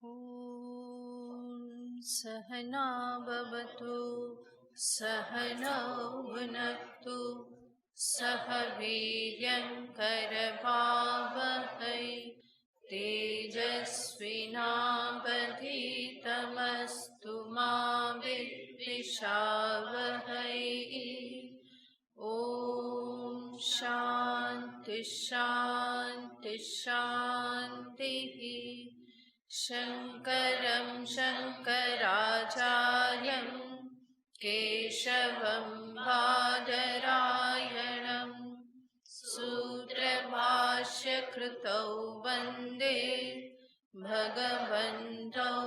ॐ सहना भवतु सहनौ भुनक्तु सह वीर्यङ्करभावहै तेजस्विनावधीतमस्तु मा विद्विषावहै। ॐ शान्ति शान्ति शान्तिः। शङ्करं शङ्कराचार्यं केशवं बादरायणं सूत्रभाष्यकृतौ वन्दे भगवन्तौ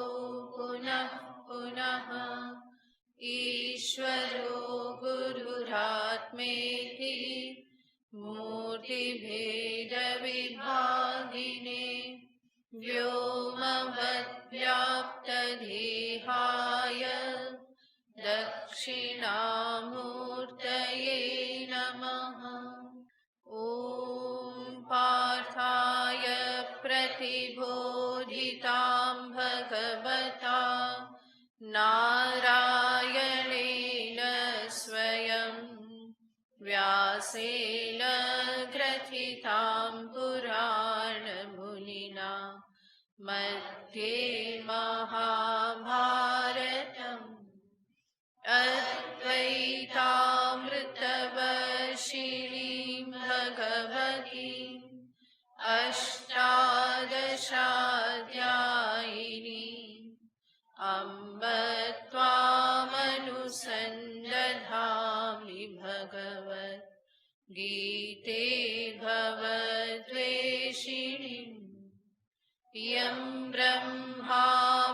पुनः पुनः। ईश्वरो गुरुरात्मेति मूर्तिभेदविभागिने व्योमवद्व्याप्तदेहाय दक्षिणामूर्तये नमः। ॐ पार्थाय प्रतिबोधितां भगवता नारायणेन स्वयं व्यासेन ग्रथितां पुराणमुनिना मध्ये महाभारतम् अद्वैतामृतवर्षिणीं भगवतीम् अष्टादशाध्यायिनीम् अम्ब त्वामनुसन्दधामि भगवद्गीते भवद्वेषिणीम्। यं ब्रह्मा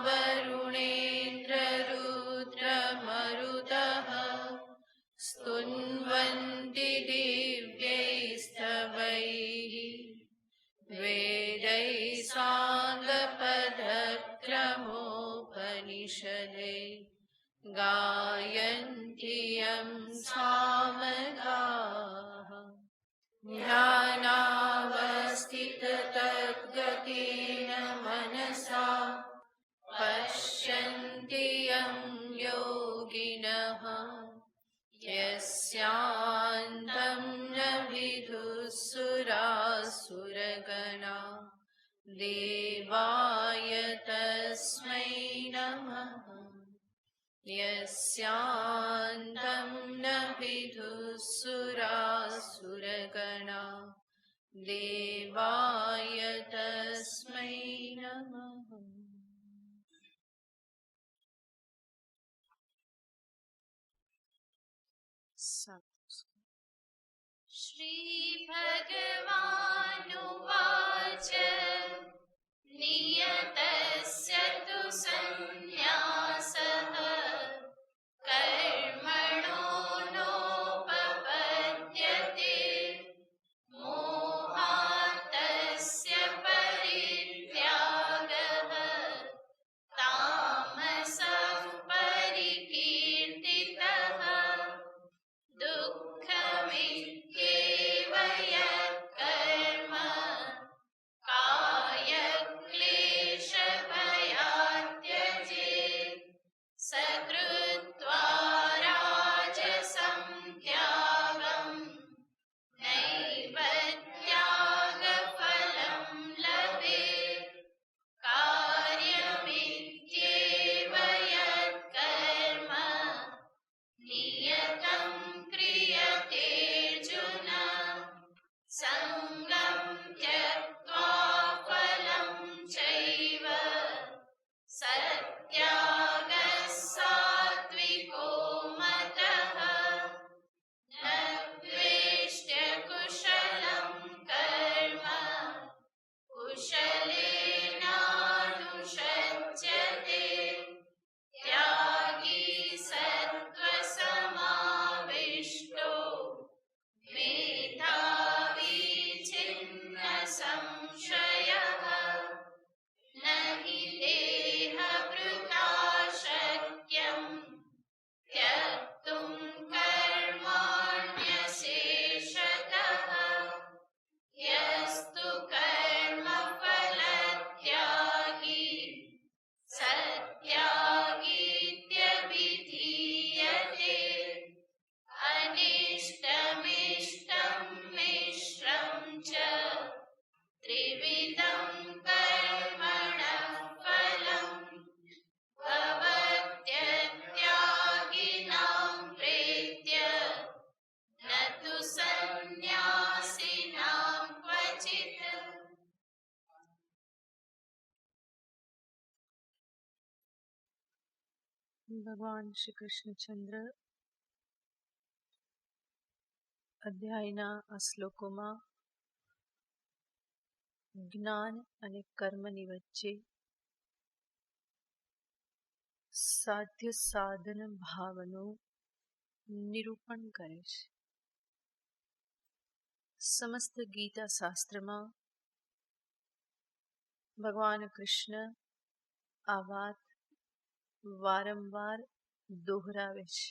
वरुणेन्द्ररुद्रमरुतः स्तुन्वन्ति दिव्यैस्तवैः वेदैः साङ्गपदक्रमोपनिषदे गायन्ति यं सामगाः। ध्यानावस्थिततद्गतेन मनसा पश्यन्ति यं योगिनः यस्यान्तं न विदुःसुरासुरगणा देवाय तस्मै नमः। यस्यान्तं न विदुःसुरासुरगणा देवाय तस्मै नमः। श्रीभगवानुवाच नियतस्य तु सन्न्यासः कर्मणो नोपपद्यते मोहातस्य परित्यागः तामसः परिकीर्तितः दुःखमित्येव यः इदं कर्मणः फलं भवत्यत्यागिनां प्रेत्य न तु सन्न्यासिनां क्वचित्. ભગવાન શ્રી કૃષ્ણચંદ્ર અધ્યાયના આ શ્લોકોમાં જ્ઞાન અને કર્મની વચ્ચે સાધ્ય સાધન ભાવનું નિરૂપણ કરે છે. સમસ્ત ગીતા શાસ્ત્રમાં ભગવાન કૃષ્ણ આ વાત વારંવાર દોહરાવે છે.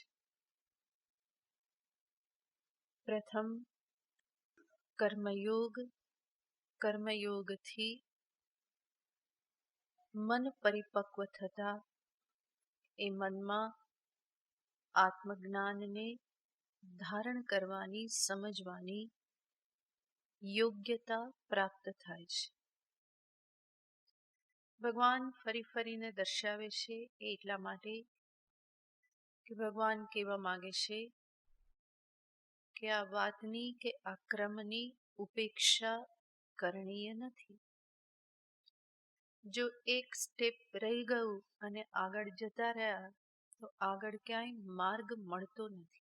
પ્રથમ કર્મયોગ, કર્મયોગથી મન પરિપક્વ થતા એ મનમાં આત્મજ્ઞાનને ધારણ કરવાની, સમજવાની યોગ્યતા પ્રાપ્ત થાય છે. ભગવાન ફરી ફરીને દર્શાવે છે એ એટલા માટે કે ભગવાન કહેવા માંગે છે કે આ વાતની કે આ ક્રમની ઉપેક્ષા કરણીય નથી. જો એક સ્ટેપ રહી ગયું અને આગળ જતા રહ્યા તો આગળ ક્યાંય માર્ગ મળતો નથી.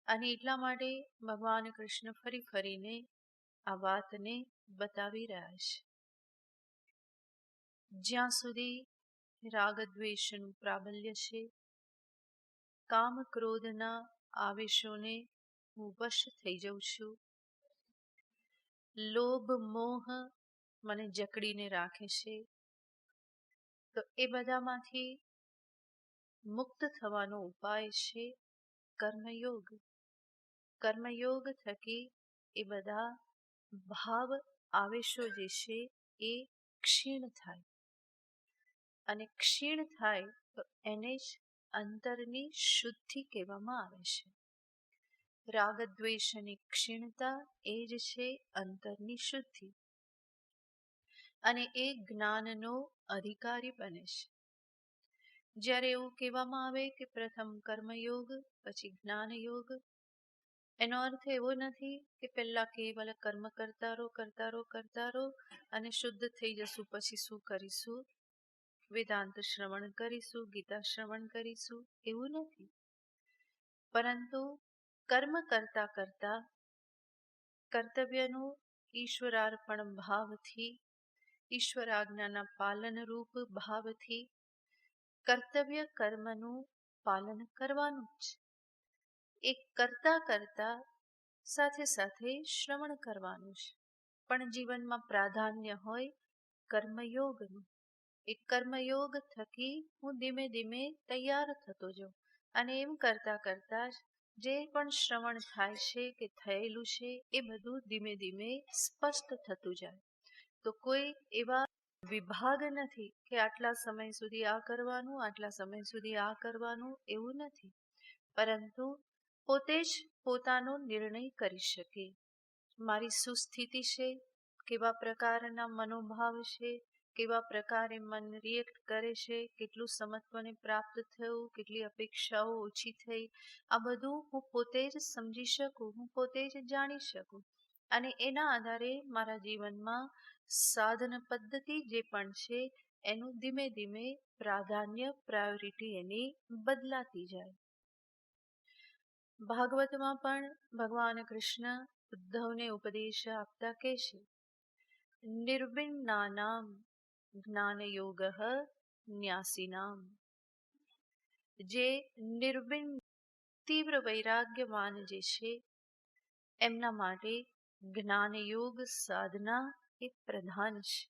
અને એટલા માટે ભગવાન કૃષ્ણ ફરી ફરીને આ વાતને બતાવી રહ્યા છે. જ્યાં સુધી રાગદ્વેષનું પ્રાબલ્ય છે, કામ ક્રોધના આવેશોને હું વશ થઈ જાઉં છું, લોભ મોહ મને જકડીને રાખે છે, તો એ બધામાંથી મુક્ત થવાનો ઉપાય છે કર્મયોગ. કર્મયોગ થકી એ બધા ભાવ આવેશો જે છે એ ક્ષીણ થાય. અને ક્ષીણ થાય તો એને જ અંતરની શુદ્ધિ કહેવામાં આવે છે. રાગદ્વેષની ક્ષીણતા એ જ છે અંતરની શુદ્ધિ. અને એ જ્ઞાનનો અધિકારી બને છે. જ્યારે એવું કહેવામાં આવે કે પ્રથમ કર્મયોગ પછી જ્ઞાનયોગ, એનો અર્થ એવો નથી કે પહેલા કેવલ કર્મ કરતા રહો અને શુદ્ધ થઈ જશું, પછી શું કરીશું? વેદાંત શ્રવણ કરીશું, ગીતા શ્રવણ કરીશું, એવું નથી. પરંતુ કર્મ કરતા કરતા કર્તવ્યનું ઈશ્વરાર્પણ ભાવથી, ઈશ્વર આજ્ઞાના પાલનરૂપ ભાવથી કર્તવ્ય કર્મનું પાલન કરવાનું જ. એ કરતા કરતા સાથે સાથે શ્રવણ કરવાનું છે. પણ જીવનમાં પ્રાધાન્ય હોય કર્મયોગનું. એ કર્મયોગ થકી હું ધીમે ધીમે તૈયાર થતો જાઉં. અને એમ કરતા કરતા જે પણ શ્રવણ થાય છે કે થયેલું છે એ બધું ધીમે ધીમે સ્પષ્ટ થતું જાય. તો કોઈ એવા વિભાગ નથી કે આટલા સમય સુધી આ કરવાનું, આટલા સમય સુધી આ કરવાનું, એવું નથી. પરંતુ પોતે જ પોતાનો નિર્ણય કરી શકે. મારી શું સ્થિતિ છે, કેવા પ્રકારના મનોભાવ છે, કેવા પ્રકારે મન રિએક્ટ કરે છે, કેટલું સમત્વને પ્રાપ્ત થયું, કેટલી અપેક્ષાઓ ઓછી થઈ, આ બધું હું પોતે જ સમજી શકું, હું પોતે જ જાણી શકું. અને એના આધારે મારા જીવનમાં સાધન પદ્ધતિ જે પણ છે એનું ધીમે ધીમે પ્રાધાન્ય, પ્રાયોરિટી એની બદલાતી જાય. ભાગવતમાં પણ ભગવાન કૃષ્ણ ઉદ્ધવને ઉપદેશ આપતા કહે છે, નિર્વિણ્ણાનામ જ્ઞાનયોગ ન્યાસીનામ. જે નિર્વિણ તીવ્ર વૈરાગ્યવાન જે છે એમના માટે જ્ઞાનયોગ સાધના એ પ્રધાન છે.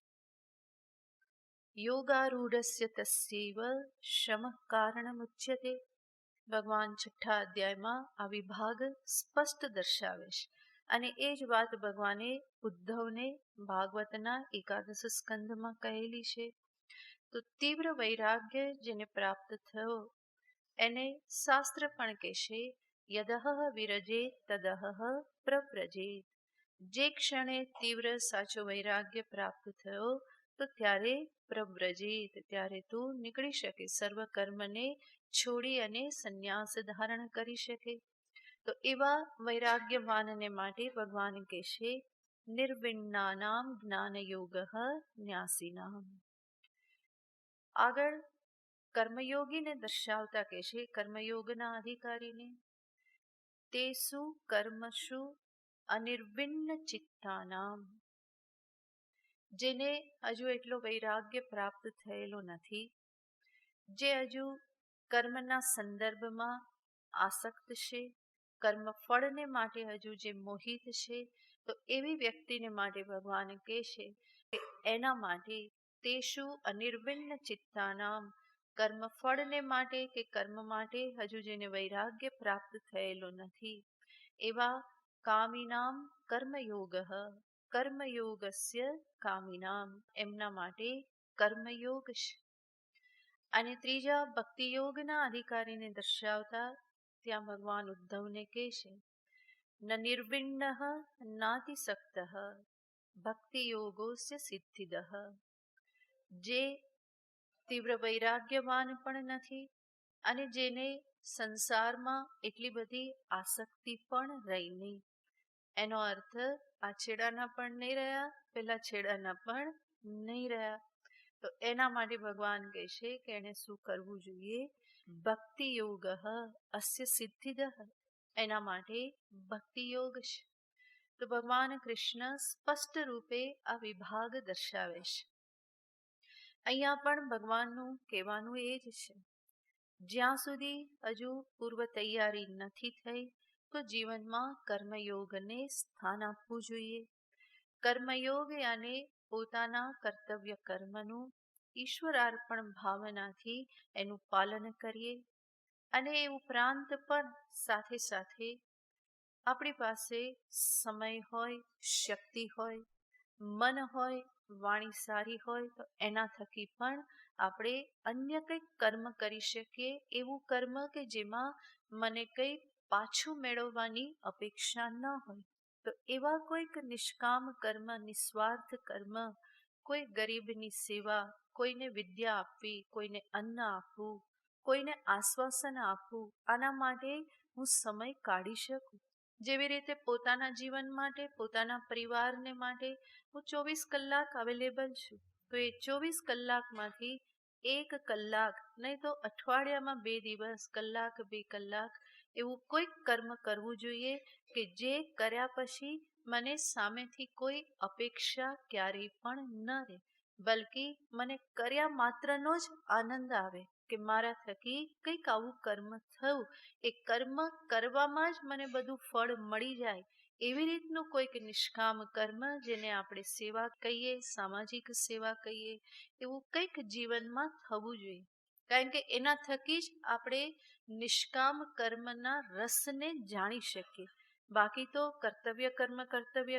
યોગારૂઢસ્ય તસ્યૈવ શમઃ કારણમુચ્યતે. ભગવાન છઠ્ઠા અધ્યાયમાં આ વિભાગ સ્પષ્ટ દર્શાવે છે. અને એ જ વાત ભગવાને ઉદ્ધવને ભાગવતના એકાદશ સ્કંધમાં કહેલી છે. તો તીવ્ર વૈરાગ્ય જેને પ્રાપ્ત થયો એને શાસ્ત્ર પણ કહેશે યદહ વિરજેત તદહ પ્રવ્રજેત. જે ક્ષણે તીવ્ર સાચો વૈરાગ્ય પ્રાપ્ત થયો તો ત્યારે પ્રવ્રજિત, ત્યારે તું નીકળી શકે, સર્વ કર્મને છોડી અને સંન્યાસ ધારણ કરી શકે. તો એવા વૈરાગ્યવાનને માટે ભગવાન કહેશે નિર્વિણ્ણાનામ જ્ઞાનયોગ ન્યાસીનામ. આગળ કર્મયોગીને દર્શાવતા કહેશે, કર્મયોગના અધિકારીને, તેસુ કર્મશુ અનિર્વિણ્ણ ચિત્તાનામ, જેને હજુ એટલો વૈરાગ્ય પ્રાપ્ત થયેલો નથી, જે હજુ કર્મના સંદર્ભમાં આસક્ત છે, કર્મ ફળને માટે હજુ જે મોહિત છે, તો એવી વ્યક્તિને માટે ભગવાન કહેશે કે એના માટે તેશુ અનિર્વિણ્ણ ચિત્તાનામ, કર્મ ફળને માટે કે કર્મ માટે હજુ જેને વૈરાગ્ય પ્રાપ્ત થયેલો નથી, એવા કામિનામ કર્મયોગ, કર્મયોગસ્ય કામિનામ, એમના માટે કર્મયોગ છે. અને ત્રીજા ભક્તિયોગના અધિકારીને દર્શાવતા ત્યાં ભગવાન ઉદ્ધવને કહેશે ન નિર્વિણ્ણ નાતિસક્ત ભક્તિયોગોસ્ય સિદ્ધિદ, જે તીવ્ર વૈરાગ્યવાન પણ નથી અને જેને સંસારમાં એટલી બધી આસક્તિ પણ રહી નહીં. એનો અર્થ આ છેડાના પણ નહીં રહ્યા, પેલા છેડાના પણ નહીં રહ્યા. તો એના માટે ભગવાન કહેશે કે એને શું કરવું જોઈએ, ભક્તિ યોગ અસ્ય સિદ્ધિદ, એના માટે ભક્તિ યોગ છે. તો ભગવાન કૃષ્ણ સ્પષ્ટ રૂપે આ વિભાગ દર્શાવે છે. અહીંયા પણ ભગવાનનું કહેવાનું એ જ છે, જ્યાં સુધી હજુ પૂર્વ તૈયારી નથી થઈ તો જીવનમાં કર્મયોગને સ્થાન આપવું જોઈએ. કર્મયોગ યાને પોતાના કર્તવ્ય કર્મનું ઈશ્વરાર્પણ ભાવનાથી એનું પાલન કરીએ અને એ ઉપરાંત પણ સાથે સાથે આપણી પાસે સમય હોય, શક્તિ હોય, મન હોય, વાણી સારી હોય તો એના થકી પણ આપણે અન્ય કંઈક કર્મ કરી શકીએ, એવું કર્મ કે જેમાં મને કંઈ પાછું મેળવવાની અપેક્ષા ન હોય. તો એવા કોઈક નિષ્કામ કર્મ, નિસ્વાર્થ કર્મ, કોઈ ગરીબની સેવા, કોઈને વિદ્યા આપવી, કોઈને અન્ન આપવું, કોઈને આશ્વાસન આપવું, આના માટે હું સમય કાઢી શકું. જેવી રીતે પોતાના જીવન માટે, પોતાના પરિવારને માટે હું 24 કલાક અવેલેબલ છું, તો એ 24 કલાકમાંથી 1 કલાક, નહીં તો અઠવાડિયામાં 2 દિવસ, કલાક 2 કલાક એવું કોઈક કર્મ કરવું જોઈએ કે જે કર્યા પછી મને સામેથી કોઈ અપેક્ષા ક્યારેય પણ ન રહે, બલ્કિ મને કર્યા માત્રનો જ આનંદ આવે કે મારા થકી કંઈક આવું કર્મ થયું, એ કર્મ કરવામાં જ મને બધું ફળ મળી જાય, એવી રીતનું કોઈક નિષ્કામ કર્મ, જેને આપણે સેવા કહીએ, સામાજિક સેવા કહીએ, એવું કંઈક જીવનમાં થવું જોઈએ. કારણ કે એના થકી જ આપણે નિષ્કામ કર્મના રસને જાણી શકીએ. બાકી તો કર્તવ્ય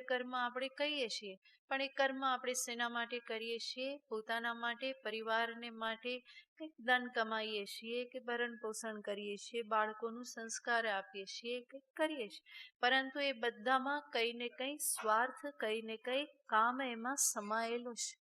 કર્મ આપણે કહીએ છીએ, પણ એ કર્મ આપણે શેના માટે કરીએ છીએ, પોતાના માટે, પરિવારને માટે કંઈક ધન કમાઈએ છીએ કે ભરણ પોષણ કરીએ છીએ, બાળકોનું સંસ્કાર આપીએ છીએ, કંઈક કરીએ છીએ, પરંતુ એ બધામાં કંઈ ને કંઈ સ્વાર્થ, કંઈ ને કંઈ કામ એમાં સમાયેલો છે.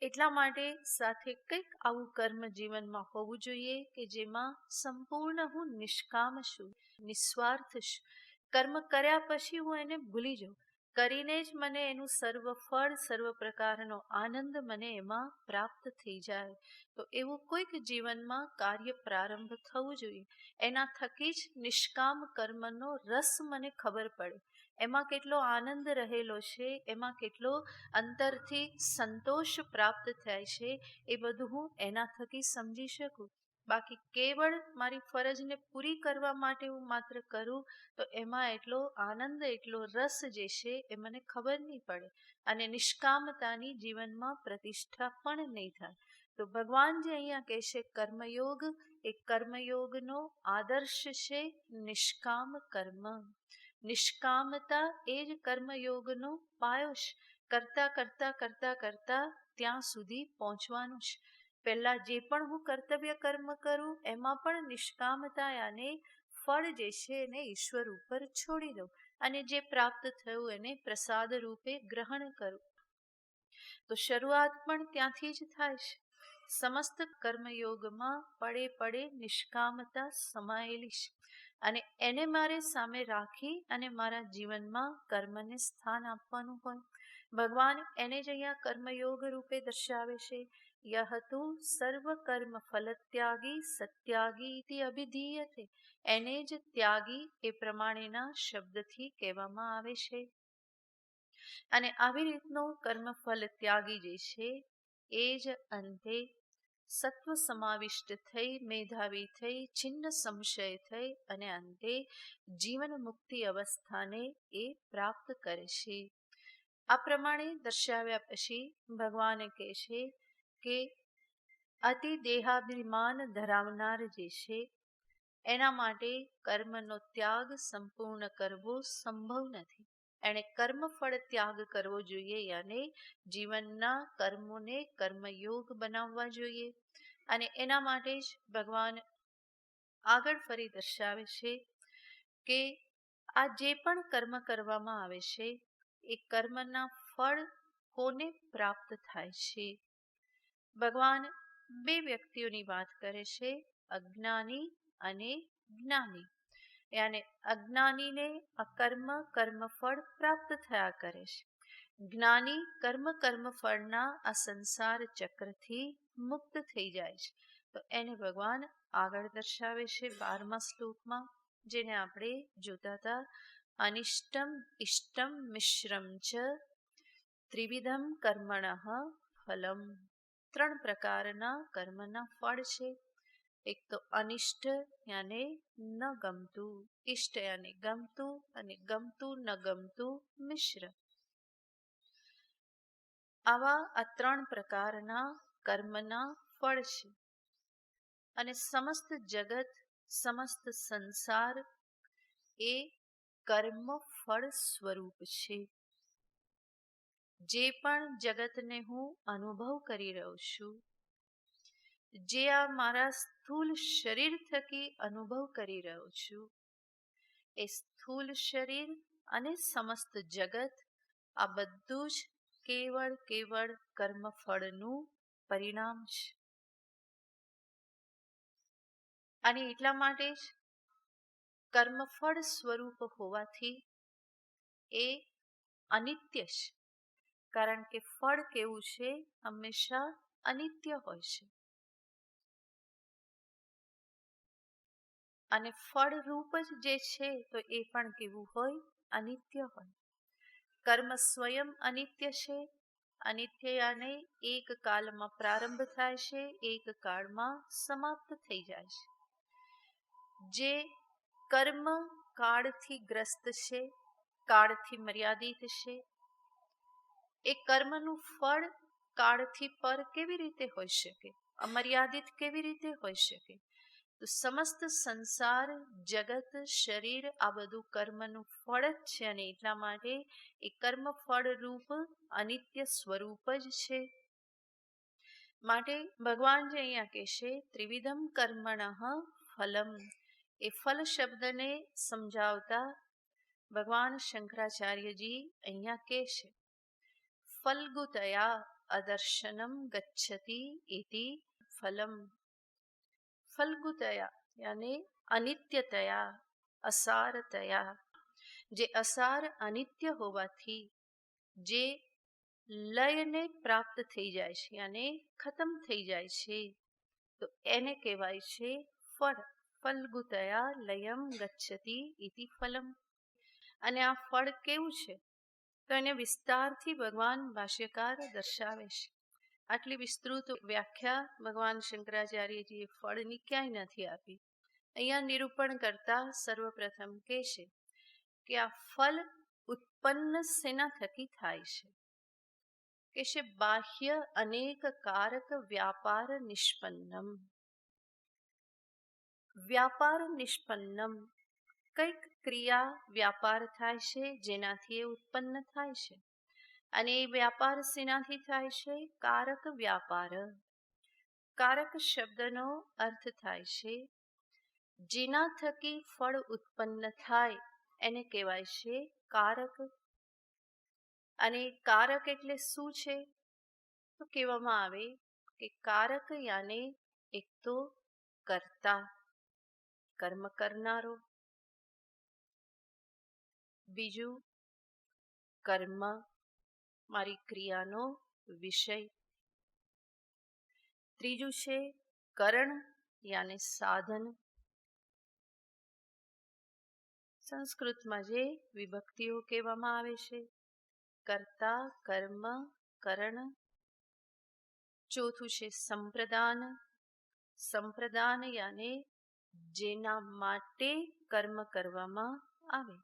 એટલા માટે સાથે કંઈક આવું કર્મ જીવનમાં હોવું જોઈએ કે જેમાં સંપૂર્ણ હું નિષ્કામ છું, નિસ્વાર્થ છું. કર્મ કર્યા પછી હું એને ભૂલી જાઉં, કરીને જ મને એનું સર્વ ફળ, સર્વ પ્રકારનો આનંદ મને એમાં પ્રાપ્ત થઈ જાય. તો એવું કોઈક જીવનમાં કાર્ય પ્રારંભ થવું જોઈએ. એના થકી જ નિષ્કામ કર્મનો રસ મને ખબર પડે, એમાં કેટલો આનંદ રહેલો છે, એમાં કેટલો અંતરથી સંતોષ પ્રાપ્ત થાય છે, એ બધું હું એના થકી સમજી શકું. બાકી કેવળ મારી ફરજને પૂરી કરવા માટે હું માત્ર કરું તો એમાં એટલો આનંદ, એટલો રસ જે છે એ મને ખબર નહીં પડે અને નિષ્કામતાની જીવનમાં પ્રતિષ્ઠા પણ નહીં થાય. તો ભગવાન જે અહીંયા કહેશે કર્મયોગ, એ કર્મયોગનો આદર્શ છે નિષ્કામ કર્મ. નિષ્કામતા એ જ કર્મયોગનો પાયો છે. કરતા કરતા કરતા કરતા ત્યાં સુધી પહોંચવાનું છે. પહેલા જે પણ હું કર્તવ્ય કર્મ કરું એમાં પણ નિષ્કામતા અને ફળ જે છે એને ઈશ્વર ઉપર છોડી દઉં. અને જે પ્રાપ્ત થયું એને પ્રસાદ રૂપે ગ્રહણ કરવું. તો શરૂઆત પણ ત્યાંથી જ થાય છે. સમસ્ત કર્મયોગમાં પડે પડે નિષ્કામતા સમાયેલી છે અને એને મારે સામે રાખી અને મારા જીવનમાં કર્મને સ્થાન આપવાનું હોય. ભગવાન એને જ અહીંયા કર્મયોગ રૂપે દર્શાવે છે. યહ તુ સર્વ કર્મ ફલત્યાગી સત્યાગી ઇતિ અભિધીયતે. એને જ ત્યાગી એ પ્રમાણેના શબ્દથી કહેવામાં આવે છે. અને આવી રીતનો કર્મફલ ત્યાગી જે છે એ જ અંતે સત્વ સમાવિષ્ટ થઈ, મેધાવી થઈ, છિન્ન સંશય થઈ અને અંતે જીવન મુક્તિ અવસ્થાને એ પ્રાપ્ત કરે છે. આ પ્રમાણે દર્શાવ્યા પછી ભગવાન કહે છે કે અતિ દેહાભિમાન ધરાવનાર જે છે એના માટે કર્મનો ત્યાગ સંપૂર્ણ કરવો સંભવ નથી. એણે કર્મફળ ત્યાગ કરવો જોઈએ અને જીવનના કર્મોને કર્મયોગ બનાવવા જોઈએ. અને એના માટે જ ભગવાન આગળ ફરી દર્શાવે છે કે આ જે પણ કર્મ કરવામાં આવે છે એ કર્મના ફળ કોને પ્રાપ્ત થાય છે. ભગવાન બે વ્યક્તિઓની વાત કરે છે, અજ્ઞાની અને જ્ઞાની. યાને અજ્ઞાનીને કર્મફળ પ્રાપ્ત થયા કરે છે. જ્ઞાની કર્મફળના આ સંસાર ચક્રથી મુક્ત થઈ જાય છે. તો એને ભગવાન આગળ દર્શાવે છે 12મા શ્લોકમાં, જેને આપણે જોતા હતા. અનિષ્ટમ ઇષ્ટમ મિશ્રમ ચ ત્રિવિધમ કર્મણઃ ફલમ. 3 પ્રકારના કર્મના ફળ છે. એક તો અનિષ્ટ યાને ન ગમતું, ઇષ્ટ યાને ગમતું અને ગમતું ન ગમતું મિશ્ર. આવા આ 3 પ્રકારના કર્મના ફળ છે. અને સમસ્ત જગત, સમસ્ત સંસાર એ કર્મ ફળ સ્વરૂપ છે. જે પણ જગતને હું અનુભવ કરી રહ્યો છું, જે આ મારા સ્થૂલ શરીર થકી અનુભવ કરી રહ્યો છું, એ સ્થૂલ શરીર અને સમસ્ત જગત આ બધું જ કેવળ કર્મફળનું પરિણામ છે. અને એટલા માટે જ કર્મફળ સ્વરૂપ હોવાથી એ અનિત્ય છે. કારણ કે ફળ કેવું છે, હંમેશા અનિત્ય હોય છે. અને ફળ રૂપ જ જે છે તો એ પણ કેવું હોય, અનિત્ય હોય. કર્મ સ્વયં અનિત્ય છે. અનિત્ય યાને એક કાળમાં પ્રારંભ થાય છે, એક કાળમાં સમાપ્ત થઈ જાય છે. જે કર્મ કાળથી ગ્રસ્ત છે, કાળથી મર્યાદિત છે, એ કર્મનું ફળ કાળથી પર કેવી રીતે હોઈ શકે, અમર્યાદિત કેવી રીતે હોઈ શકે. તો સમસ્ત સંસાર, જગત, શરીર આ બધું કર્મનું ફળ જ છે. અને એટલા માટે એ કર્મ ફળ રૂપ અનિત્ય સ્વરૂપ જ છે. માટે ભગવાન જે અહીંયા કહેશે ત્રિવિધમ કર્મણઃ ફલમ, એ ફલ શબ્દને સમજાવતા ભગવાન શંકરાચાર્યજી અહીંયા કહેશે ફલ્ગુતયા અદર્શનમ ગચ્છતિ ઇતિ ફલમ. ફલ્ગુતયા યાને અનિત્યતયા, અસારતયા. જે અસાર અનિત્ય હોવાથી જે લયને પ્રાપ્ત થઈ જાય છે અને ખતમ થઈ જાય છે, તો એને કહેવાય છે ફળ. ફલ્ગુતયા લયમ ગચ્છતિ ઇતિ ફલમ. અને આ ફળ કેવું છે તો એને વિસ્તારથી ભગવાન ભાષ્યકાર દર્શાવે છે. આટલી વિસ્તૃત વ્યાખ્યા ભગવાન શંકરાચાર્યજીએ ફળની ક્યાંય નથી આપી. અહીંયા નિરૂપણ કરતા સર્વપ્રથમ કહે છે કે આ ફલ ઉત્પન્ન શેના થકી થાય છે. કે છે બાહ્ય અનેક કારક વ્યાપાર નિષ્પન્નમ. વ્યાપાર નિષ્પન્નમ, કઈક ક્રિયા વ્યાપાર થાય છે જેનાથી એ ઉત્પન્ન થાય છે. અને એ વ્યાપાર શેનાથી થાય છે, કારક વ્યાપાર. કારક શબ્દનો અર્થ થાય છે જેના થકી ફળ ઉત્પન્ન થાય એને કહેવાય છે કારક. અને કારક એટલે શું છે? તો કહેવામાં આવે કે કારક યાને એક તો કર્તા, કર્મ કરનારો. બીજું કર્મ, મારી ક્રિયાનો વિષય. ત્રીજું છે કરણ યાને સાધન. સંસ્કૃતમાં જે વિભક્તિઓ કહેવામાં આવે છે, કર્તા, કર્મ, કરણ. ચોથું છે સંપ્રદાન. સંપ્રદાન યાને જેના માટે કર્મ કરવામાં આવે.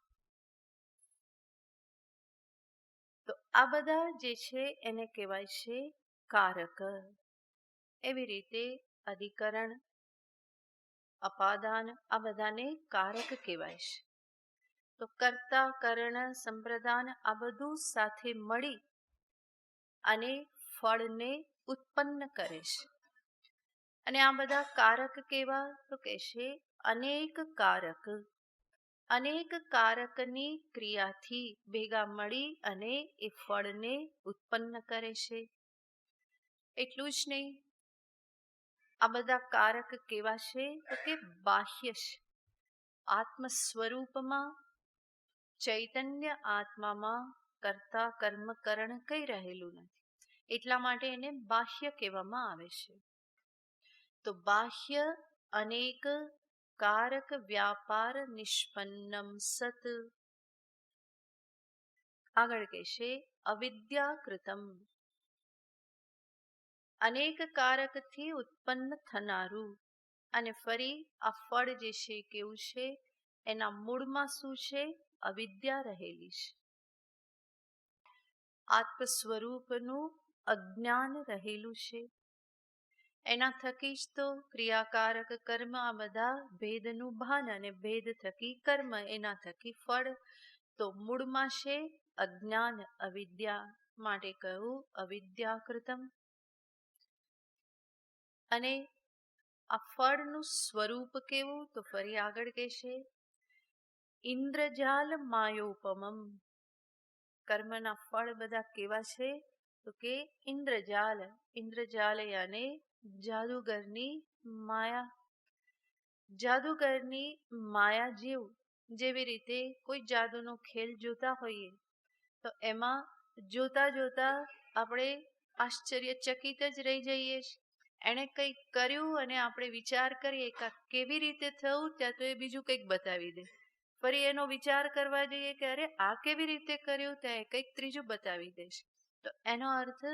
તો આ બધા જે છે એને કહેવાય છે કારક. એવી રીતે અધિકરણ, અપાદાન, આ બધાને કારક કહેવાય છે. તો કર્તા, કરણ, સંપ્રદાન આ બધું સાથે મળી અને ફળને ઉત્પન્ન કરે છે. અને આ બધા કારક કેવા? તો કહેશે અનેક કારક. અનેક કારકની ક્રિયાથી ભેગા મળી અને એ ફળને ઉત્પન્ન કરે છે. એટલું જ નહીં, આ બધા કારક કેવા છે? તો કે બાહ્ય છે. આત્મ સ્વરૂપમાં, ચૈતન્ય આત્મામાં કર્તા, કર્મ, કરણ કઈ રહેલું નથી. એટલા માટે એને બાહ્ય કહેવામાં આવે છે. તો બાહ્ય અનેક કારક વ્યાપાર નિષ્પન્નમ સત. આગળ કહેશે અવિદ્યાકૃતમ. અનેક કારકથી ઉત્પન્ન થનારું. અને ફરી આ ફળ જે છે કેવું છે? એના મૂળમાં શું છે? અવિદ્યા રહેલી છે. આત્મ સ્વરૂપનું અજ્ઞાન રહેલું છે. એના થકી જ તો ક્રિયાકારક કર્મ આ બધા ભેદનું ભાન, અને ભેદ થકી કર્મ, એના થકી ફળ. તો મૂળમાં છે અજ્ઞાન, અવિદ્યા, માટે કહ્યું અવિદ્યાકૃતમ. અને આ ફળનું સ્વરૂપ કેવું? તો ફરી આગળ કહેશે ઇન્દ્રજાલ માયોપમમ. કર્મના ફળ બધા કેવા છે? તો કે ઇન્દ્રજાલ. ઇન્દ્રજાલ યાને જાદુગરની માયા. જાદુગરની માયા જેવું. જેવી રીતે કોઈ જાદુનો ખેલ જોતા હોઈએ તો એમાં જોતા જોતા આપણે આશ્ચર્યચકિત જ રહી જઈએ. એણે કંઈક કર્યું અને આપણે વિચાર કરીએ કે કેવી રીતે થયું, ત્યાં તો એ બીજું કંઈક બતાવી દે. ફરી એનો વિચાર કરવા જઈએ કે અરે આ કેવી રીતે કર્યું, ત્યાં એ કંઈક ત્રીજું બતાવી દેશે. તો એનો અર્થ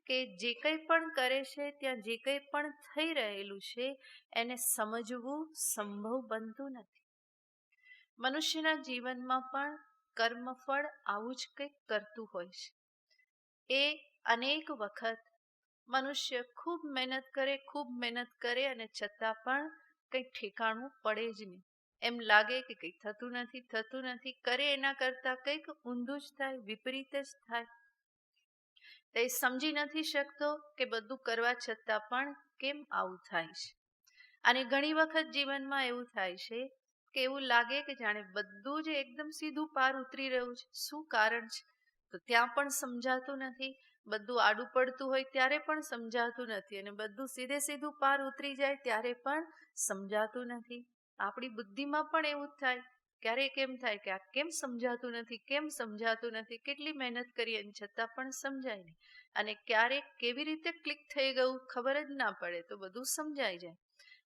કે જે કંઈ પણ કરે છે ત્યાં જે કંઈ પણ થઈ રહેલું છે એને સમજવું સંભવ બનતું નથી. મનુષ્યના જીવનમાં પણ કર્મફળ આવું જ કંઈક કરતું હોય છે. એ અનેક વખત મનુષ્ય ખૂબ મહેનત કરે અને છતાં પણ કંઈક ઠેકાણું પડે જ નહીં. એમ લાગે કે કંઈક થતું નથી. કરે એના કરતાં કંઈક ઊંધું જ થાય, વિપરીત જ થાય. તે સમજી નથી શકતો કે બધું કરવા છતાં પણ કેમ આવું થાય છે. અને ઘણી વખત જીવનમાં એવું થાય છે કે એવું લાગે કે જાણે બધું જ એકદમ સીધું પાર ઉતરી રહ્યું છે. શું કારણ છે? તો ત્યાં પણ સમજાતું નથી. બધું આડું પડતું હોય ત્યારે પણ સમજાતું નથી, અને બધું સીધું પાર ઉતરી જાય ત્યારે પણ સમજાતું નથી. આપણી બુદ્ધિમાં પણ એવું જ થાય. ક્યારેક એમ થાય કે આ કેમ સમજાતું નથી. કેટલી મહેનત કરીએ છતાં પણ સમજાય નહીં. અને ક્યારેક કેવી રીતે ક્લિક થઈ ગયું ખબર જ ના પડે તો બધું સમજાઈ જાય.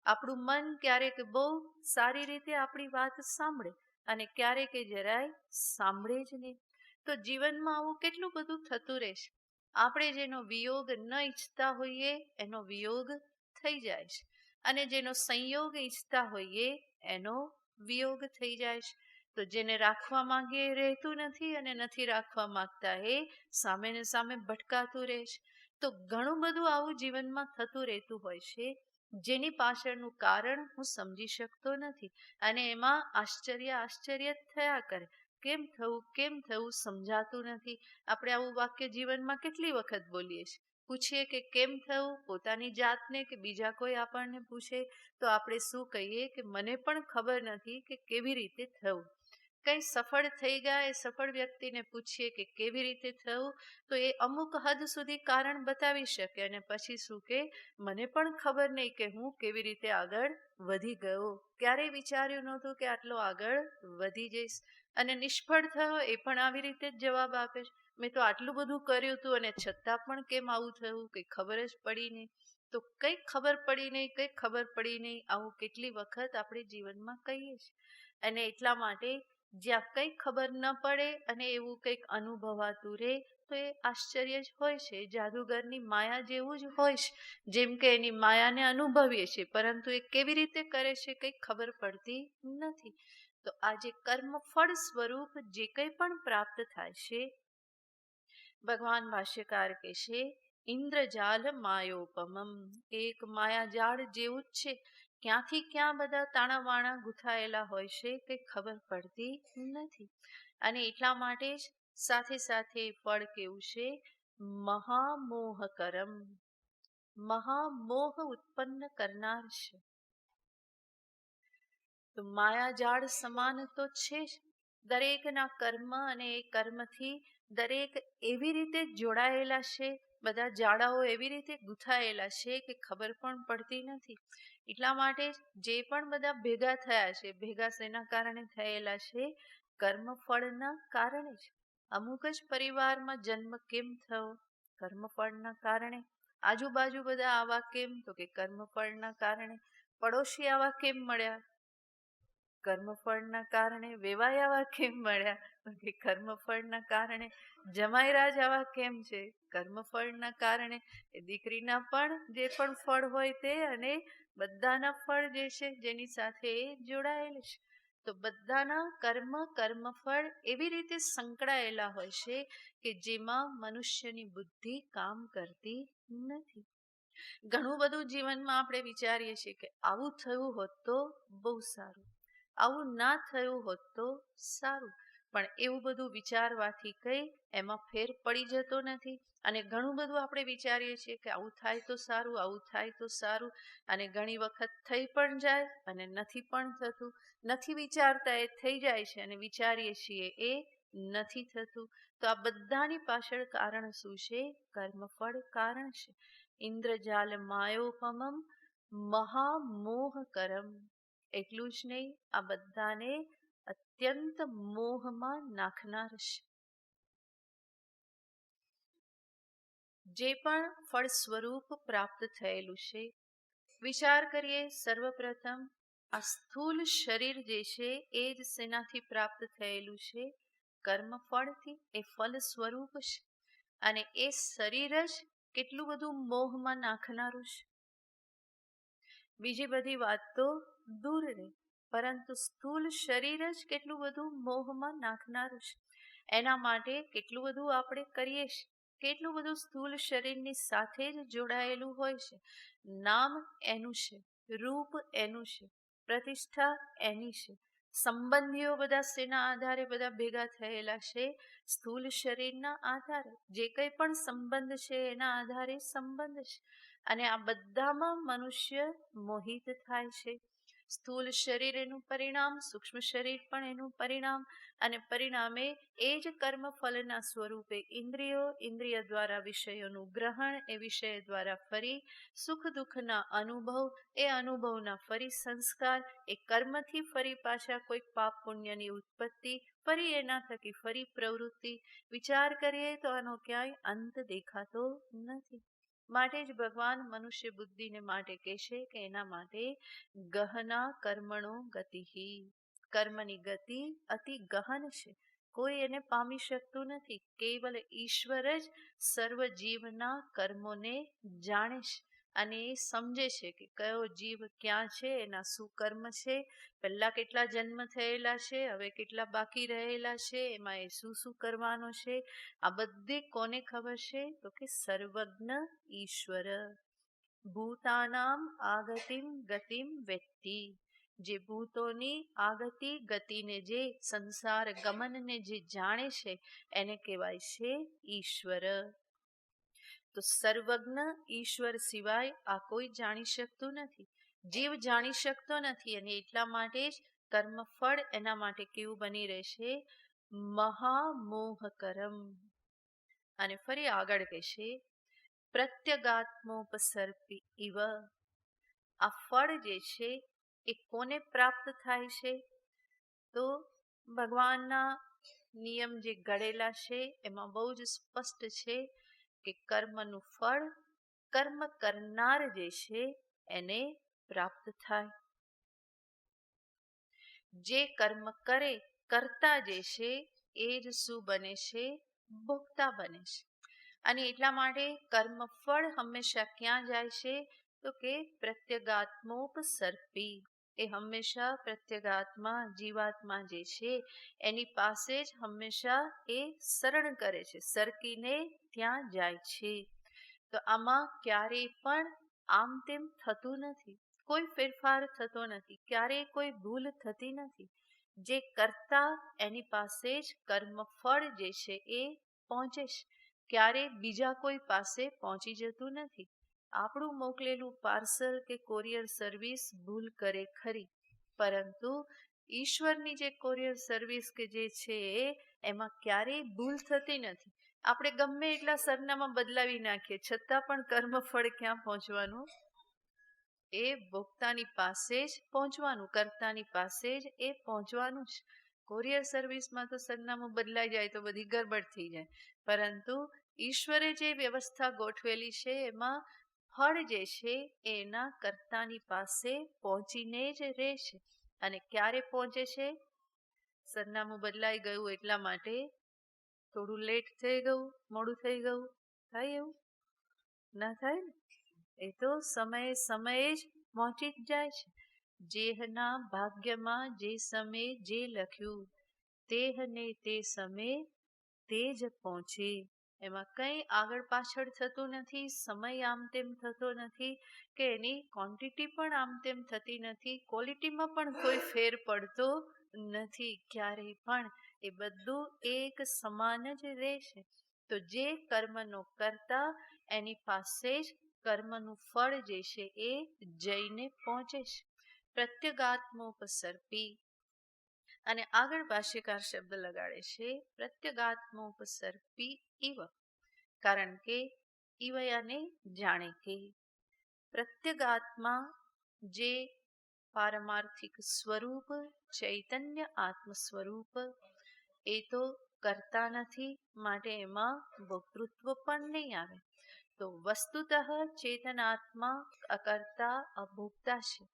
આપણું મન ક્યારેક બહુ સારી રીતે આપણી વાત સાંભળે અને ક્યારેક એ જરાય સાંભળે જ નહીં. તો જીવનમાં આવું કેટલું બધું થતું રહેશે. આપણે જેનો વિયોગ ન ઈચ્છતા હોઈએ એનો વિયોગ થઈ જાય છે, અને જેનો સંયોગ ઈચ્છતા હોઈએ એનો વિયોગ થઈ જાય છે. તો જેને રાખવા માંગીએ એ રહેતું નથી, અને નથી રાખવા માંગતા એ સામે ને સામે ભટકાતું રહે છે. તો ઘણું બધું આવું જીવનમાં થતું રહેતું હોય છે, જેની પાછળનું કારણ હું સમજી શકતો નથી, અને એમાં આશ્ચર્ય થયા કરે. કેમ થયું સમજાતું નથી. આપણે આવું વાક્ય જીવનમાં કેટલી વખત બોલીએ છીએ. પૂછીએ કે કેમ થયું, પોતાની જાતને કે બીજા કોઈ આપણને પૂછે તો આપણે શું કહીએ કે મને પણ ખબર નથી કે કેવી રીતે થયું. કંઈ સફળ થઈ ગયા એ સફળ વ્યક્તિને પૂછીએ કે કેવી રીતે થયું, તો એ અમુક હદ સુધી કારણ બતાવી શકે અને પછી શું કે મને પણ ખબર નહીં કે હું કેવી રીતે આગળ વધી ગયો, ક્યારેય વિચાર્યું નહોતું કે આટલો આગળ વધી જઈશ. અને નિષ્ફળ થયો એ પણ આવી રીતે જ જવાબ આપે છે, મેં તો આટલું બધું કર્યું હતું અને છતાં પણ કેમ આવું થયું, કંઈ ખબર જ પડી નહીં. તો કંઈક ખબર પડી નહીં, કંઈક ખબર પડી નહીં, આવું કેટલી વખત આપણે જીવનમાં કહીએ છીએ. અને એટલા માટે જ્યાં કંઈક ખબર ન પડે અને એવું કંઈક અનુભવાતું રહે તો એ આશ્ચર્ય જ હોય છે, જાદુગરની માયા જેવું જ હોય છે. જેમ કે એની માયાને અનુભવીએ છીએ પરંતુ એ કેવી રીતે કરે છે કંઈક ખબર પડતી નથી. તો આ જે કર્મફળ સ્વરૂપ જે કંઈ પણ પ્રાપ્ત થાય છે, ભગવાન ભાષ્યકાર કહે છે ઇન્દ્રજાલ માયોપમમ, એક માયાજાળ જેવું જ છે. ક્યાંથી ક્યાં બધા તાણાવાણા ગૂંથાયેલા હોય છે કે ખબર પડતી નથી. અને એટલા માટે જ સાથે સાથે ફળ કેવું છે, મહામોહકરમ, મહામોહ ઉત્પન્ન કરનાર છે. તો માયાજાળ સમાન તો છે જ, દરેકના કર્મ અને એ કર્મથી દરેક એવી રીતે જોડાયેલા છે, બધા જાડાઓ એવી રીતે ગૂંથાયેલા છે કે ખબર પણ પડતી નથી. એટલા માટે જે પણ બધા ભેગા થયા છે, ભેગા શેના કારણે થયેલા છે, કર્મફળના કારણે જ. અમુક જ પરિવારમાં જન્મ કેમ થયો, કર્મફળના કારણે. આજુબાજુ બધા આવા કેમ, તો કે કર્મફળના કારણે. પડોશી આવા કેમ મળ્યા, કર્મફળના કારણે. વેવાય આવા કેમ મળ્યા, તો કે કર્મફળના કારણે. જમાઈરાજ આવા કેમ છે, કર્મફળના કારણે. એ દીકરીના પણ જે પણ ફળ હોય તે અને બધાના ફળ જે છે જેની સાથે એ જોડાયેલ છે. તો બધાના કર્મફળ એવી રીતે સંકળાયેલા હોય છે કે જેમાં મનુષ્યની બુદ્ધિ કામ કરતી નથી. ઘણું બધું જીવનમાં આપણે વિચારીએ છીએ કે આવું થયું હોત તો બહુ સારું, આવું ના થયું હોત તો સારું, પણ એવું બધું વિચારવાથી કંઈ એમાં ફેર પડી જતો નથી. અને ઘણું બધું આપણે વિચારીએ છીએ કે આવું થાય તો સારું, આવું થાય તો સારું, અને ઘણી વખત થઈ પણ જાય અને નથી પણ થતું. નથી વિચારતા એ થઈ જાય છે અને વિચારીએ છીએ એ નથી થતું. તો આ બધાની પાછળ કારણ શું છે, કર્મફળ કારણ છે. ઇન્દ્રજાલ માયોપમમ મહામોહકરમ. એટલું જ નહીં, આ બધાને અત્યંત મોહમાં નાખનાર છે. જે પણ ફળ સ્વરૂપ પ્રાપ્ત થયેલું છે, વિચાર કરીએ સર્વપ્રથમ આ સ્થૂલ શરીર જે છે એ જ શેનાથી પ્રાપ્ત થયેલું છે, કર્મફળથી. એ ફળ સ્વરૂપ છે અને એ શરીર જ કેટલું બધું મોહમાં નાખનારું છે. બીજી બધી વાત તો દૂર રહે, પરંતુ સ્થૂલ શરીર જ કેટલું બધું મોહમાં નાખનારું છે. એના માટે કેટલું બધું આપણે કરીએ છીએ, કેટલું બધું સ્થૂલ શરીરની સાથે જ જોડાયેલું હોય છે. નામ એનું છે, રૂપ એનું છે, પ્રતિષ્ઠા એની છે. સંબંધીઓ બધા શેના આધારે બધા ભેગા થયેલા છે, સ્થૂલ શરીરના આધારે. જે કંઈ પણ સંબંધ છે એના આધારે સંબંધ છે. અને આ બધામાં મનુષ્ય મોહિત થાય છે. સ્થૂલ શરીર એનું પરિણામ, સૂક્ષ્મ શરીર પણ એનું પરિણામ, અને પરિણામે એ જ કર્મફળના સ્વરૂપે ઇન્દ્રિયો, ઇન્દ્રિય દ્વારા વિષયોનું ગ્રહણ, એ વિષય દ્વારા ફરી સુખ દુઃખના અનુભવ, એ અનુભવના ફરી સંસ્કાર, એ કર્મથી ફરી પાછા કોઈક પાપ પુણ્યની ઉત્પત્તિ, ફરી એના થકી ફરી પ્રવૃત્તિ. વિચાર કરીએ તો આનો ક્યાંય અંત દેખાતો નથી. માટે જ ભગવાન મનુષ્ય બુદ્ધિને માટે કહે છે કે એના માટે ગહના કર્મણો ગતિ. કર્મની ગતિ અતિ ગહન છે, કોઈ એને પામી શકતું નથી. કેવલ ઈશ્વર જ સર્વ જીવના કર્મોને જાણે છે અને એ સમજે છે કે કયો જીવ ક્યાં છે, એના શું કર્મ છે, પહેલા કેટલા જન્મ થયેલા છે, હવે કેટલા બાકી રહેલા છે, એમાં એ શું શું કરવાનો છે. આ બધી કોને ખબર છે, તો કે સર્વજ્ઞ ઈશ્વર. ભૂતાનામ આગતિમ ગતિમ વેત્તિ. જે ભૂતોની આગતિ ગતિને, જે સંસાર ગમનને જે જાણે છે એને કહેવાય છે ઈશ્વર. તો સર્વજ્ઞ ઈશ્વર સિવાય આ કોઈ જાણી શકતું નથી, જીવ જાણી શકતો નથી. અને એટલા માટે જ કર્મફળ એના માટે કેવું બની રહેશે? મહામોહકરમ. અને ફરી આગળ કહેશે પ્રત્યગાત્મોપસર્પી ઇવ. આ ફળ જે છે એ કોને પ્રાપ્ત થાય છે? તો ભગવાનના નિયમ જે ઘડેલા છે એમાં બહુ જ સ્પષ્ટ છે કે કર્મનું ફળ કર્મ કરનાર જે છે એને પ્રાપ્ત થાય. જે કર્મ કરે કરતા જે છે એ જ શું બને છે? ભોગતા બને છે. અને એટલા માટે કર્મફળ હંમેશા ક્યાં જાય છે? તો કે પ્રત્યગાત્મોપસર્પી. એ હંમેશા પ્રત્યગાત્મા જીવાત્મા જે છે એની પાસે જ હંમેશા એ શરણ કરે છે, સરકીને ત્યાં જાય છે. તો આમાં ક્યારેય પણ આમ તેમ થતું નથી, કોઈ ફેરફાર થતો નથી, ક્યારેય કોઈ ભૂલ થતી નથી. જે કરતા એની પાસે જ કર્મફળ જે છે એ પહોંચે છે, ક્યારેય બીજા કોઈ પાસે પહોંચી જતું નથી. આપણું મોકલેલું પાર્સલ કે કોરિયર સર્વિસ ભૂલ કરે ખરી, પરંતુ ઈશ્વરની જે કોરિયર સર્વિસ કે જે છે એમાં ક્યારેય ભૂલ થતી નથી. આપણે ગમે એટલા સરનામા બદલાવી નાખીએ છતાં પણ કર્મફળ ક્યાં પહોંચવાનું? એ ભોગતાની પાસે જ પહોંચવાનું, કર્તાની પાસે જ એ પહોંચવાનું જ. કોરિયર સર્વિસમાં તો સરનામું બદલાઈ જાય તો બધી ગરબડ થઈ જાય, પરંતુ ઈશ્વરે જે વ્યવસ્થા ગોઠવેલી છે એમાં ફળ જે છે એના કર્તાની પાસે પહોંચીને જ રહે છે. અને ક્યારે પહોંચે છે? સરનામું બદલાઈ ગયું એટલા માટે થોડું લેટ થઈ ગયું, મોડું થઈ ગયું, થાય એવું? ના થાય ને. એ તો સમયે સમયે જ પહોંચી જ જાય છે. જેહના ભાગ્યમાં જે સમયે જે લખ્યું તેહને તે સમયે તે જ પહોંચે. એમાં કંઈ આગળ પાછળ થતું નથી, સમય આમ તેમ થતો નથી, કે એની ક્વોન્ટિટી પણ આમ તેમ થતી નથી, ક્વોલિટીમાં પણ કોઈ ફેર પડતો નથી ક્યારેય પણ. એ બધું એક સમાન જ રહેશે. તો જે કર્મનો કરતા એની પાસે જ કર્મનું ફળ જે છે એ જઈને પહોંચે છે. પ્રત્યગાત્મોપસર્પી. અને આગળ ભાષ્યકાર શબ્દ લગાડે છે પ્રત્યગાત્મોપસર્પી ઇવ. કારણ કે ઇવયાને જાણે કે પ્રત્યગાત્મા જે પારમાર્થિક સ્વરૂપ ચૈતન્ય આત્મ સ્વરૂપ એ તો કરતા નથી, માટે એમાં ભોક્તૃત્વ પણ નહીં આવે. તો વસ્તુતઃ ચેતનાત્મા અકર્તા અભોક્તા છે,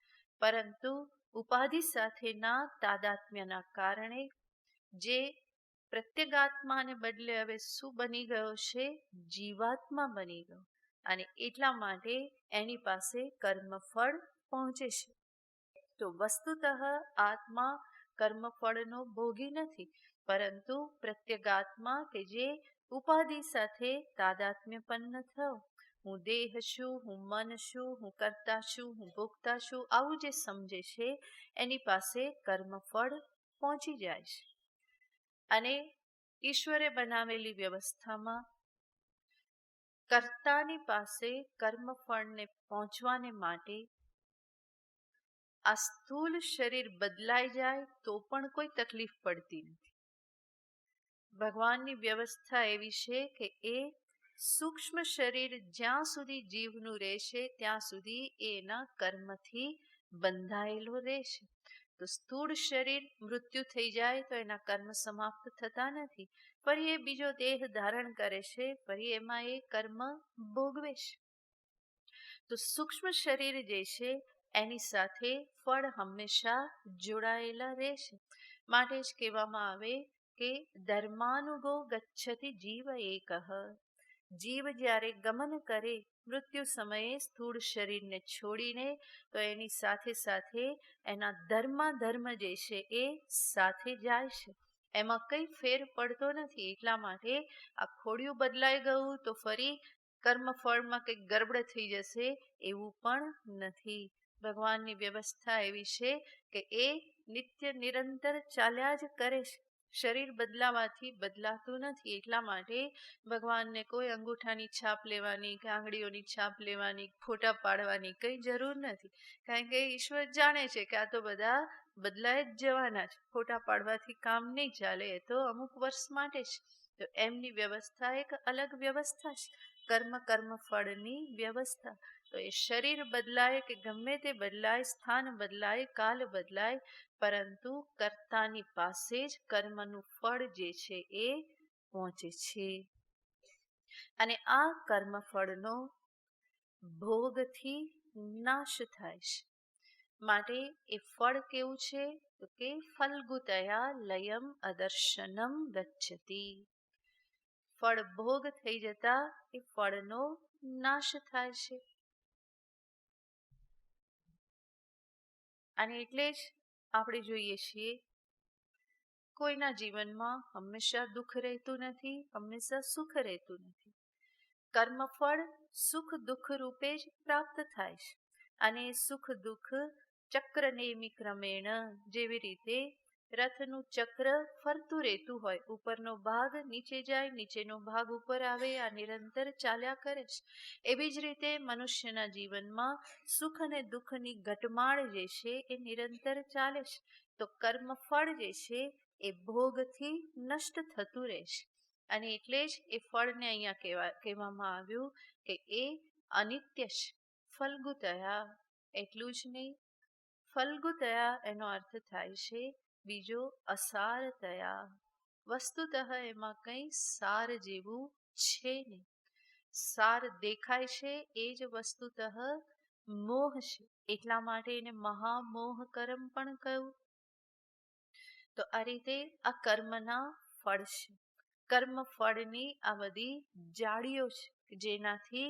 પરંતુ ઉપાધિ સાથેના તાદાત્મ્યના કારણે જે પ્રત્યેગાત્માને બદલે હવે શું બની ગયો છે? જીવાત્મા બની ગયો. અને એટલા માટે એની પાસે કર્મફળ પહોંચે છે. તો વસ્તુતઃ આત્મા કર્મફળનો ભોગી નથી, પરંતુ પ્રત્યેગાત્મા કે જે ઉપાધિ સાથે તાદાત્મ્યપન્ન થયો, હું દેહ છું, હું મન છું, હું કરતા છું, હું ભોગતા છું, આવું જે સમજે છે એની પાસે કર્મફળ પહોંચી જાય છે. અને ઈશ્વરે બનાવેલી વ્યવસ્થામાં કર્તાની પાસે કર્મફળને પહોંચવાને માટે આ સ્થૂલ શરીર બદલાઈ જાય તો પણ કોઈ તકલીફ પડતી નથી. ભગવાનની વ્યવસ્થા એવી છે કે એ સૂક્ષ્મ શરીર જ્યાં સુધી જીવનું રહેશે ત્યાં સુધી એના કર્મથી બંધાયેલો રહેશે. તો સ્થૂળ શરીર મૃત્યુ થઈ જાય તો એના કર્મ સમાપ્ત થતા નથી, ફરી એ બીજો દેહ ધારણ કરે છે, ફરી એમાં એ કર્મ ભોગવે છે. તો સૂક્ષ્મ શરીર જે છે એની સાથે ફળ હંમેશા જોડાયેલા રહેશે. માટે જ કહેવામાં આવે કે ધર્માનુગો ગચ્છતિ જીવ એકઃ. જીવ જ્યારે ગમન કરે મૃત્યુ સમયે સ્થૂળ શરીરને છોડીને, તો એની સાથે સાથે એના ધર્મ જે છે એ સાથે જાય છે. એમાં કંઈ ફેર પડતો નથી. એટલા માટે આ ખોડિયું બદલાઈ ગયું તો ફરી કર્મફળમાં કંઈક ગરબડ થઈ જશે એવું પણ નથી. ભગવાનની વ્યવસ્થા એવી છે કે એ નિત્ય નિરંતર ચાલ્યા જ કરે છે. શરીર બદલાવાથી બદલાતું નથી. એટલા માટે ભગવાનને કોઈ અંગૂઠાની છાપ લેવાની કે આંગળીઓની છાપ લેવાની, ફોટા પાડવાની કંઈ જરૂર નથી. કારણ કે ઈશ્વર જાણે છે કે આ તો બધા બદલાય જ જવાના છે. ફોટા પાડવાથી કામ નહીં ચાલે, એ તો અમુક વર્ષ માટે જ. તો એમની વ્યવસ્થા એક અલગ વ્યવસ્થા છે, કર્મ ફળની વ્યવસ્થા. તો એ શરીર બદલાય કે ગમે તે બદલાય, સ્થાન બદલાય, કાલ બદલાય, પરંતુ કર્તાની પાસે જ કર્મનું ફળ જે છે એ પહોંચે છે. અને આ કર્મ ફળનો ભોગથી નાશ થાય છે. માટે એ ફળ કેવું છે તો કે ફલ્ગુતયા લયમ અદર્શનમ ગચ્છતિ. ફળ ભોગ થઈ જતા એ ફળનો નાશ થાય છે. અને એટલે જ આપણે જોઈએ છીએ કોઈના જીવનમાં હંમેશા દુઃખ રહેતું નથી, હંમેશા સુખ રહેતું નથી. કર્મફળ સુખ દુઃખ રૂપે જ પ્રાપ્ત થાય છે. અને સુખ દુઃખ ચક્ર નેમી ક્રમેણ, જેવી રીતે રથનું ચક્ર ફરતું રહેતું હોય, ઉપરનો ભાગ નીચે જાય, નીચેનો ભાગ ઉપર આવે, આ નિરંતર ચાલ્યા કરે છે. એવી જ રીતે મનુષ્યના જીવનમાં સુખ અને દુઃખની ઘટમાળ જે છે એ નિરંતર ચાલે છે. તો કર્મફળ જે છે એ ભોગથી નષ્ટ થતું રહે છે. અને એટલે જ એ ફળને અહીંયા કહેવામાં આવ્યું કે એ અનિત્ય છે, ફલ્ગુતયા. એટલું જ નહીં, ફલ્ગુતયા એનો અર્થ થાય છે બીજો અસારતયા. વસ્તુતઃ એમાં કંઈ સાર જેવું છે નહીં. સાર દેખાય છે એ જ વસ્તુતઃ મોહ છે. એટલા માટે એને મહામોહ કર્મ પણ કહ્યું. તો આ રીતે આ કર્મના ફળ છે. કર્મ ફળની આ બધી જાળીઓ છે જેનાથી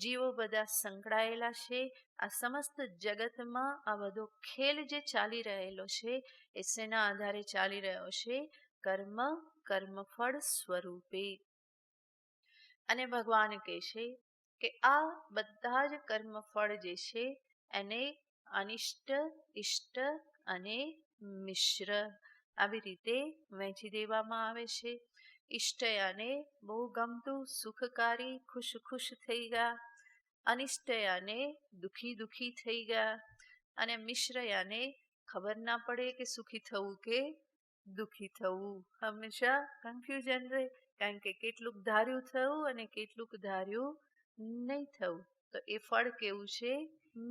જીવો બધા સંકળાયેલા છે. આ સમસ્ત જગતમાં આ બધો ખેલ જે ચાલી રહેલો છે એ શેના આધારે ચાલી રહ્યો છે? કર્મફળ સ્વરૂપે. અને ભગવાન કહે છે કે આ બધા જ કર્મફળ જે છે એને અનિષ્ટ, ઇષ્ટ અને મિશ્ર આવી રીતે વહેંચી દેવામાં આવે છે. ઇષ્ટયાને બહુ ગમતું, સુખકારી, ખુશ થઈ ગયા. અનિષ્ટયાને દુઃખી થઈ ગયા. અને મિશ્રયાને ખબર ના પડે કે સુખી થવું કે દુઃખી થવું. હંમેશા કન્ફ્યુઝન રહે, કારણ કે કેટલુંક ધાર્યું થયું અને કેટલુંક ધાર્યું નહીં થયું. તો એ ફળ કેવું છે?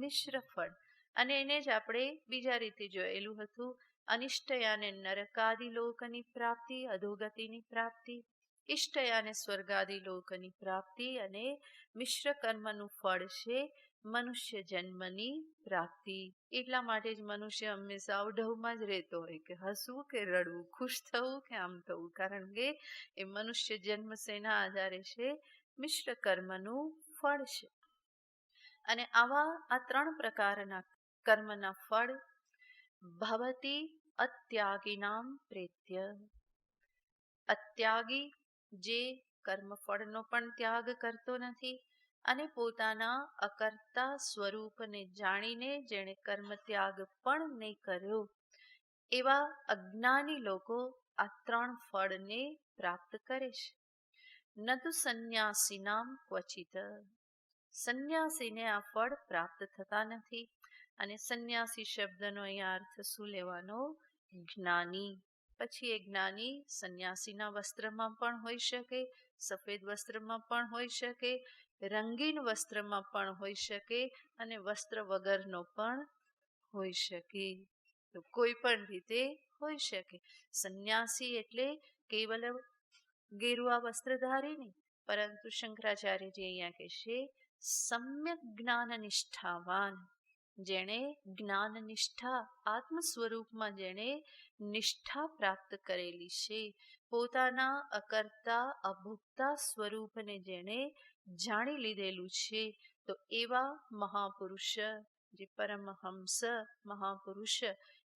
મિશ્ર ફળ. અને એને જ આપણે બીજા રીતે જોયેલું હતું. અનિષ્ટયાને નરકાદિ લોકની પ્રાપ્તિ, અધોગતિની પ્રાપ્તિ. ઇષ્ટયાને સ્વર્ગાદિ લોકની પ્રાપ્તિ. અને મિશ્ર કર્મનું ફળ છે મનુષ્ય જન્મની પ્રાપ્તિ. એટલા માટે જ મનુષ્ય હંમેશા અવઢવમાં જ રહેતો હોય, કે હસવું કે રડવું, ખુશ થવું કે આમ થવું. કારણ કે એ મનુષ્ય જન્મ શેના આધારે છે? મિશ્ર કર્મનું ફળ છે. અને આવા આ 3 પ્રકારના કર્મના ફળ ભવતી અત્યાગીનામ પ્રેત્ય. અત્યાગી જે કર્મફળનો પણ ત્યાગ કરતો નથી અને પોતાના અકર્તા સ્વરૂપને જાણીને જેણે કર્મ ત્યાગ પણ નહીં કર્યો, એવા અજ્ઞાની લોકો આ 3 ફળને પ્રાપ્ત કરે છે. ન તો સંન્યાસીનામ ક્વચિત. સંન્યાસીને આ ફળ પ્રાપ્ત થતા નથી. અને સંન્યાસી શબ્દનો અહીંયા અર્થ શું લેવાનો? જ્ઞાની. પછી એ જ્ઞાની સંન્યાસીના વસ્ત્રમાં પણ હોઈ શકે, સફેદ વસ્ત્રમાં પણ હોઈ શકે, રંગીન વસ્ત્રમાં પણ હોઈ શકે, અને વસ્ત્ર વગરનો પણ હોઈ શકે. તો કોઈ પણ રીતે હોઈ શકે. સંન્યાસી એટલે કેવલ ગેરુઆ વસ્ત્રધારી નહીં, પરંતુ શંકરાચાર્યજી અહીંયા કહેશે સમ્યક જ્ઞાન નિષ્ઠાવાન. જેણે જ્ઞાન નિષ્ઠા, આત્મ સ્વરૂપમાં જેણે નિષ્ઠા પ્રાપ્ત કરેલી છે, પોતાના અકર્તા અભોક્તા સ્વરૂપને જેણે જાણી લીધેલું છે, તો એવા મહાપુરુષ, જે પરમહંસ મહાપુરુષ,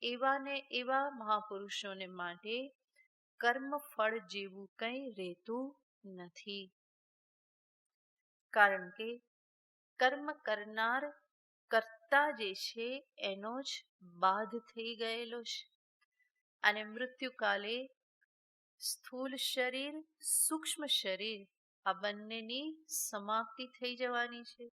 એવા મહાપુરુષોને માટે કર્મ ફળ જેવું કંઈ રહેતું નથી. કારણ કે કર્મ કરનાર કર્તા જે છે એનો જ બાધ થઈ ગયેલો છે. અને મૃત્યુકાલે સ્થૂલ શરીર, સૂક્ષ્મ શરીર આ બંનેની સમાપ્તિ થઈ જવાની છે.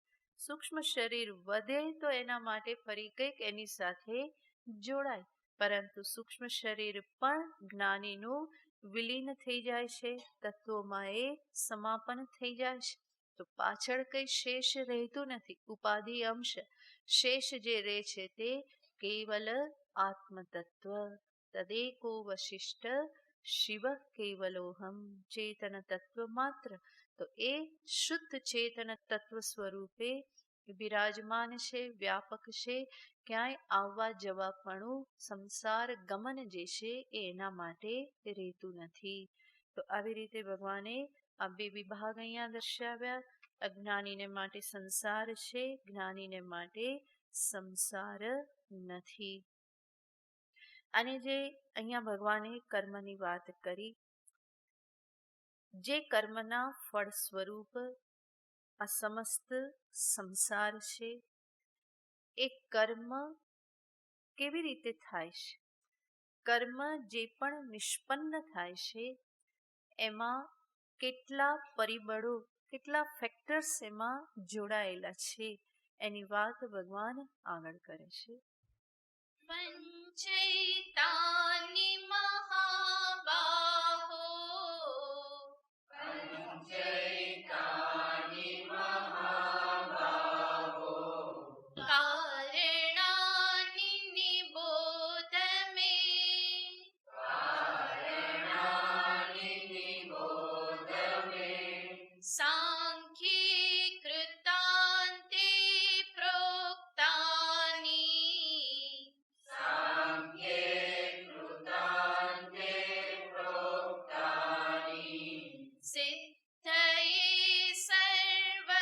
સૂક્ષ્મ શરીર વધે તો એના માટે ફરી કંઈક એની સાથે જોડાય. પરંતુ સૂક્ષ્મ શરીર પણ જ્ઞાનીનું વિલીન થઈ જાય છે, તત્વોમાં એ સમાપન થઈ જાય છે. તો પાછળ કઈ શેષ રહેતું નથી. ઉપાધિ અંશ શેષ જે રહે છે તે કેવલ આત્મતત્વ. તદેકો વશિષ્ઠ શિવ કેવલોહમ. ચેતન તત્વ માત્ર. તો એ શુદ્ધ ચેતન તત્વ સ્વરૂપે બિરાજમાન છે, વ્યાપક છે. ક્યાંય આવવા જવાપણું સંસાર ગમન જે છે એ એના માટે રહેતું નથી. તો આવી રીતે ભગવાને આ બે વિભાગ અહીંયા દર્શાવ્યા. અજ્ઞાનીને માટે સંસાર છે, જ્ઞાનીને માટે સંસાર નથી. અને જે અહીંયા ભગવાને કર્મની વાત કરી, જે કર્મના ફળ સ્વરૂપ આ સમસ્ત સંસાર છે, એ કર્મ કેવી રીતે થાય છે? કર્મ જે પણ નિષ્પન્ન થાય છે એમાં કેટલા પરિબળો, કેટલા ફેક્ટર્સ એમાં જોડાયેલા છે એની વાત ભગવાન આગળ કરે છે. પંચૈતાનિ મહાબાહો કારણાનિ નિબોધ મે સાંખ્યે કૃતાંતે પ્રોક્તાનિ સિદ્ધયે સર્વકર્મણાં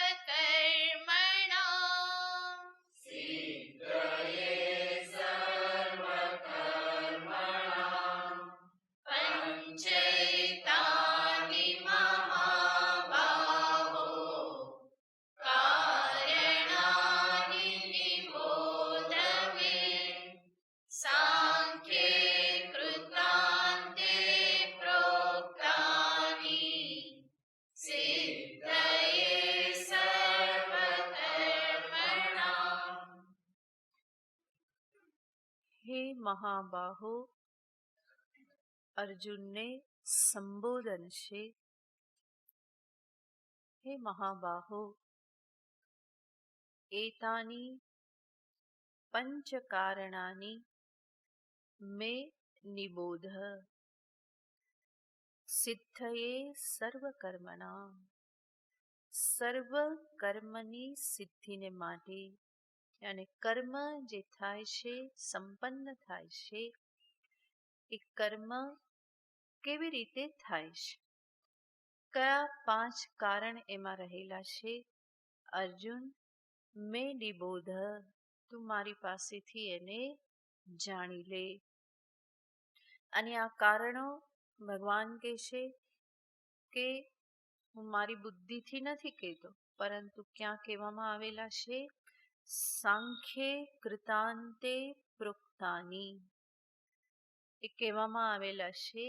પંચૈતાનિ મહાબાહો કારણાનિ નિબોધ મે સાંખ્યે કૃતાંતે પ્રોક્તાનિ સિદ્ધયે સર્વકર્મણાં. હે મહાબાહો, અર્જુનને સંબોધન છે. હે મહાબાહો, એતાની પંચ કારણાની મે નિબોધ સિદ્ધયે સર્વકર્મણા. સર્વ કર્મની સિદ્ધિને માટે, અને કર્મ જે થાય છે, સંપન્ન થાય છે, એ કર્મ કેવી રીતે થાય છે? કયા 5 કારણ એમાં રહેલા છે? અર્જુન, મેં નિબોધ, તું મારી પાસેથી એને જાણી લે. અને આ કારણો ભગવાન કહે છે કે હું મારી બુદ્ધિથી નથી કહેતો, પરંતુ ક્યાં કહેવામાં આવેલા છે? સાંખ્યે કૃતાંતે પ્રોક્તાની. એ કહેવામાં આવેલા છે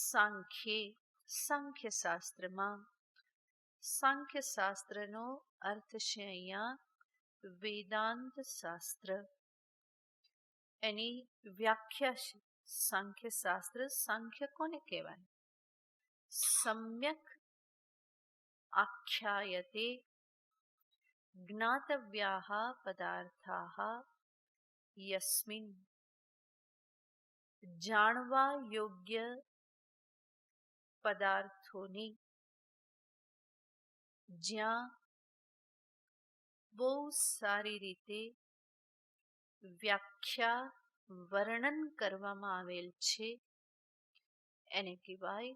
સાંખ્યે, સાંખ્ય શાસ્ત્રમાં. સાંખ્ય શાસ્ત્રનો અર્થ છે અહીંયા વેદાંત શાસ્ત્ર. એની વ્યાખ્યા છે સાંખ્ય શાસ્ત્ર. સાંખ્ય કોને કહેવાય? સમ્યક આખ્યાયતે જ્ઞાતવ્યાઃ પદાર્થાઃ યસ્મિન. જાણવા યોગ્ય પદાર્થોની જ્યાં બહુ સારી રીતે વ્યાખ્યા, વર્ણન કરવામાં આવેલ છે, એને કહેવાય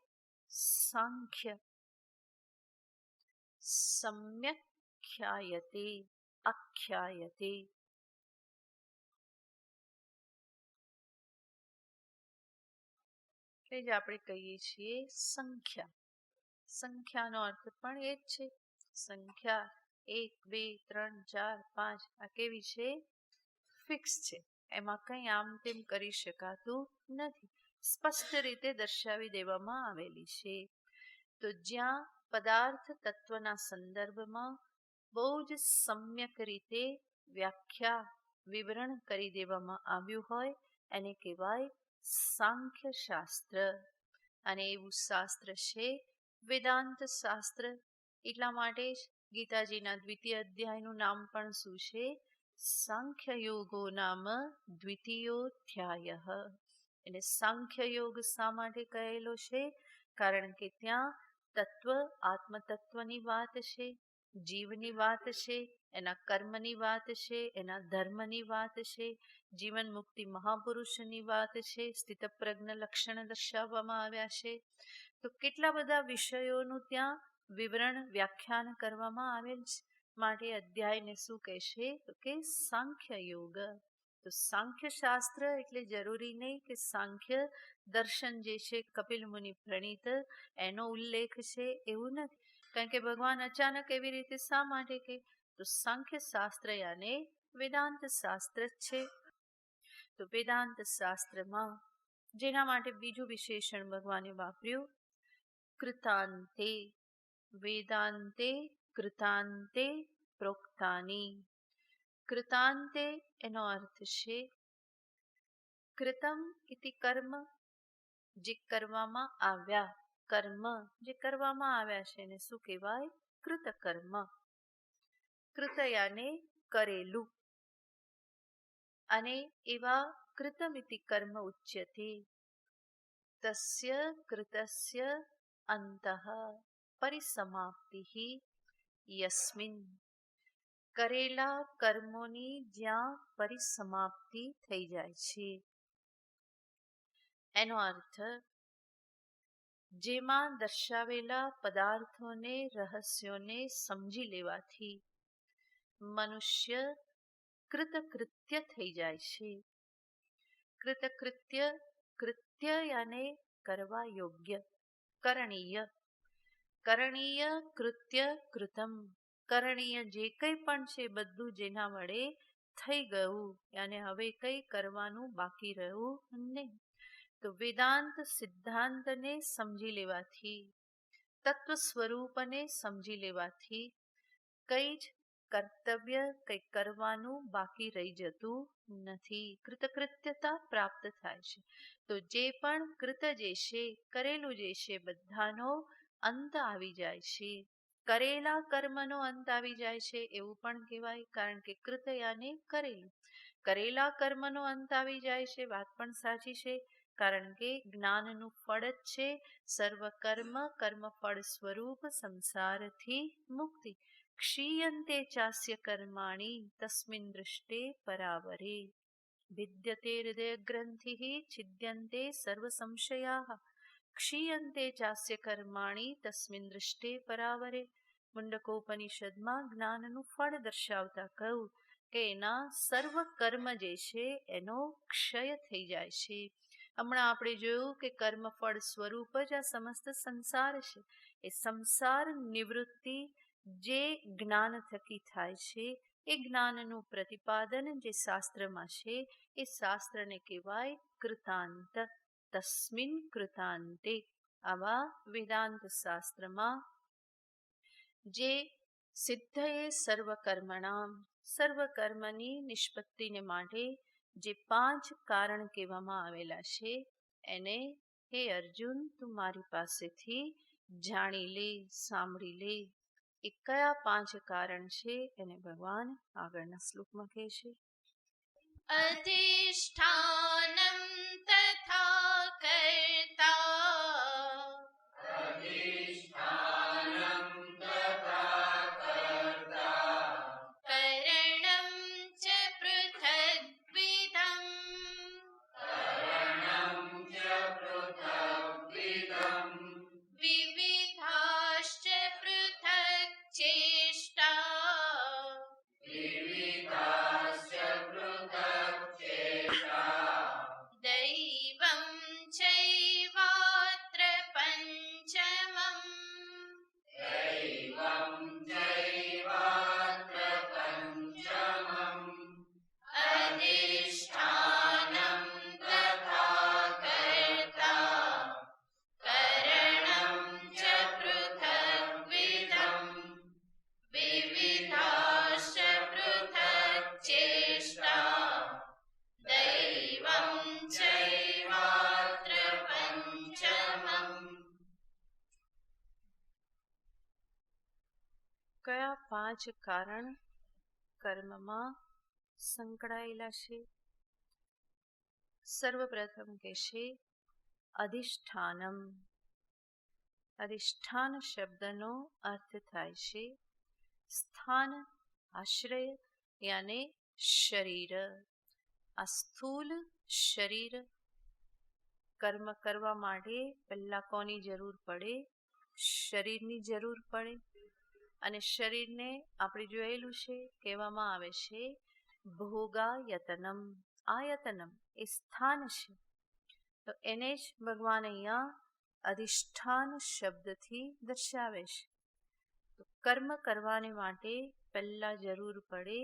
સાંખ્ય. સમ્યખ્યાયતે, આખ્યાયતે. એટલે જ આપણે કહીએ છીએ સંખ્યા. સંખ્યાનો અર્થ પણ એ જ છે. સંખ્યા 1, 2, 3, 4, 5 આ કેવી છે? ફિક્સ છે. એમાં કંઈ આમ તેમ કરી શકાતું નથી. સ્પષ્ટ રીતે દર્શાવી દેવામાં આવેલી છે. તો જ્યાં પદાર્થ તત્વના સંદર્ભમાં બહુ જ સમ્યક રીતે વ્યાખ્યા, વિવરણ કરી દેવામાં આવ્યું હોય એને કહેવાય સાંખ્ય શાસ્ત્ર. અને એવું શાસ્ત્ર છે વેદાંત શાસ્ત્ર. એટલા માટે જ ગીતાજીના દ્વિતીય અધ્યાયનું નામ પણ શું છે? સાંખ્ય યોગો નામ દ્વિતીયોધ્યાય. એટલે સાંખ્ય યોગ શા માટે કહેલો છે? કારણ કે ત્યાં તત્વ આત્મતત્વની વાત છે, જીવની વાત છે, એના કર્મની વાત છે, એના ધર્મની વાત છે, જીવન મુક્તિ મહાપુરુષની વાત છે, સ્થિતપ્રજ્ઞ લક્ષણ દર્શાવવામાં આવ્યા છે. તો કેટલા બધા વિષયોનું ત્યાં વિવરણ વ્યાખ્યાન કરવામાં આવેલ છે. માટે અધ્યાયને શું કહેશે? તો કે સાંખ્ય યોગ. તો સાંખ્ય શાસ્ત્ર એટલે જરૂરી નહીં કે સાંખ્ય દર્શન જે છે કપિલ મુનિ પ્રણીત એનો ઉલ્લેખ છે, એવું નથી. કારણ કે ભગવાન અચાનક એવી રીતે શા માટે કે? તો સાંખ્ય શાસ્ત્ર યાને વેદાંત શાસ્ત્ર છે. તો વેદાંત શાસ્ત્રમાં જેના માટે બીજું વિશેષણ ભગવાને વાપર્યું, કૃતાંતે. વેદાંતે કૃતાંતે પ્રોક્તાની. કૃતાંતે એનો અર્થ છે કૃતમ ઇતિ કર્મ, જે કરવામાં આવ્યા, કર્મ જે કરવામાં આવ્યા છે એને શું કહેવાય? કૃતકર્મ. કૃત યાને કરેલું. અને એવા કૃતમિતિ કર્મ ઉચ્યતે. તસ્ય કૃતસ્ય અંતઃ પરિસમાપ્તિ યસ્મિન. કરેલા કર્મોની જ્યાં પરિસમાપ્તિ થઈ જાય છે. એનો અર્થ જેમાં દર્શાવેલા પદાર્થોને રહસ્યોને સમજી લેવાથી મનુષ્ય કૃતકૃત્ય થઈ જાય છે. કૃતકૃત્ય, કૃત્ય યાને કરવા યોગ્ય, કરણીય. કરણીય કૃત્ય કૃતમ. કરણીય જે કંઈ પણ છે બધું જેના વડે થઈ ગયું, અને હવે કંઈ કરવાનું બાકી રહ્યું નહીં. તો વેદાંત સિદ્ધાંતને સમજી લેવાથી, તત્વ સ્વરૂપને સમજી લેવાથી કંઈ જ કર્તવ્ય કંઈ કરવાનું બાકી રહી જતું નથી. કૃતકૃત્યતા પ્રાપ્ત થાય છે. તો જે પણ કૃત જે છે, કરેલું જે છે, બધાનો અંત આવી જાય છે. કરેલા કર્મનો અંત આવી જાય છે એવું પણ કહેવાય. કારણ કે કૃત યાને કરેલું. કરેલા કર્મનો અંત આવી જાય છે, વાત પણ સાચી છે. કારણ કે જ્ઞાનનું ફળ જ છે સર્વ કર્મ, કર્મફળ સ્વરૂપ સંસારથી મુક્તિ. ક્ષીયંતે ચાસ્ય કર્માણી તસ્મિન દૃષ્ટે પરાવરે. ભિદ્યતે હૃદય ગ્રંથિ છિદ્યંતે સર્વ સંશયાઃ. ક્ષીયંતે ચાસ્ય કર્માણી તસ્મિન દૃષ્ટે પરાવરે. મુંડકોપનિષદમાં જ્ઞાનનું ફળ દર્શાવતા કહ્યું કે એના સર્વ કર્મ જે છે એનો ક્ષય થઈ જાય છે. હમણાં આપણે જોયું કે કર્મફળ સ્વરૂપ જ આ સમસ્ત સંસાર છે. એ સંસાર નિવૃત્તિ જે જ્ઞાન થકી થાય છે, એ જ્ઞાનનું પ્રતિપાદન જે શાસ્ત્રમાં છે, એ શાસ્ત્રને કહેવાય કૃતાંત. તસ્મિન કૃતાંતે. આવા વેદાંત શાસ્ત્રમાં જે સિદ્ધએ સર્વકર્મણામ, સર્વકર્મની નિષ્પત્તિને માટે જે 5 કારણ કહેવામાં આવેલા છે, એને હે અર્જુન તું મારી પાસેથી જાણી લે, સાંભળી લે. એ કયા 5 કારણ છે એને ભગવાન આગળના શ્લોકમાં કહે છે. અધિષ્ઠાનમ તથા કર્તા. કરણમ ચ પૃથગ્વિધમ. વિવિધાશ્ચ પૃથક્ ચેષ્ટા. દૈવં ચૈવાત્ર પંચમમ. પાંચ કારણ કર્મમાં સંકળાયેલા છે. સર્વપ્રથમ કહેશે અધિષ્ઠાનમ. અધિષ્ઠાન શબ્દનો અર્થ થાય છે સ્થાન, આશ્રય યાને શરીર. આ સ્થૂલ શરીર કર્મ કરવા માટે પહેલા કોની જરૂર પડે? શરીરની જરૂર પડે. અને શરીરને આપણે જોયેલું છે, કહેવામાં આવે છે ભોગાયતનમ. આયતનમ એ સ્થાન છે. તો એને જ ભગવાન અહીંયા અધિષ્ઠાન શબ્દથી દર્શાવે છે. તો કર્મ કરવાને માટે પહેલા જરૂર પડે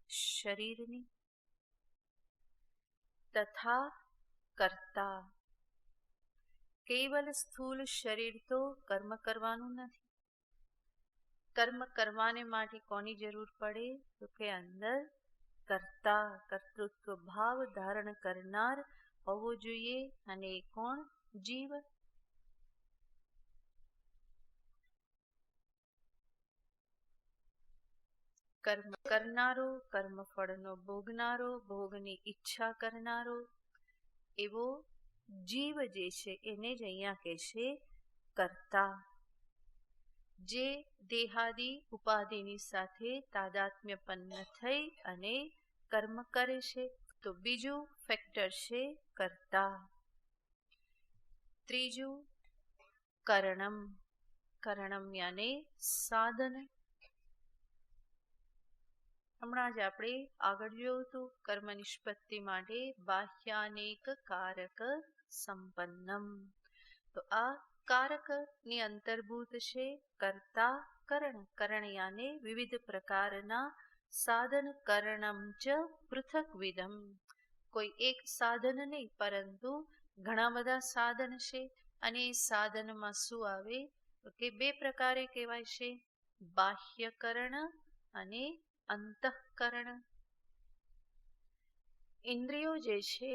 શરીરની. તથા કર્તા. કેવલ સ્થૂલ શરીર તો કર્મ કરવાનું નથી. કર્મ કરવાને માટે કોની જરૂર પડે? તો કે અંદર કર્તા, કર્તૃત્વ ભાવ ધારણ કરનાર હોવો જોઈએ. અને એ કોણ? જીવ. કર્મ કરનારો, કર્મફળનો ભોગનારો, ભોગની ઈચ્છા કરનારો એવો જીવ જે છે એને જ અહીંયા કહેશે કર્તા. જે દેહાદિ ઉપાધિની સાથે તાદાત્મ્યપન્ન થઈ અને કર્મ કરે છે. તો બીજું ફેક્ટર છે કર્તા. ત્રીજું કરણમ. કરણમ યાને સાધન. હમણાં જ આપણે આગળ જોયું હતું કર્મ નિષ્પત્તિ માટે બાહ્યાનેક કારક સંપન્નમ. તો આ કારક ની અંતર્ભૂત છે કર્તા કરણ. કરણ યાને વિવિધ પ્રકારના સાધન. કરણમ ચ પૃથક વિધમ. કોઈ એક સાધન નહીં, પરંતુ ઘણા બધા સાધન છે. અને એ સાધનમાં શું આવે? તો કે બે પ્રકારે કહેવાય છે બાહ્યકરણ અને અંતઃકરણ. ઇન્દ્રિયો જે છે,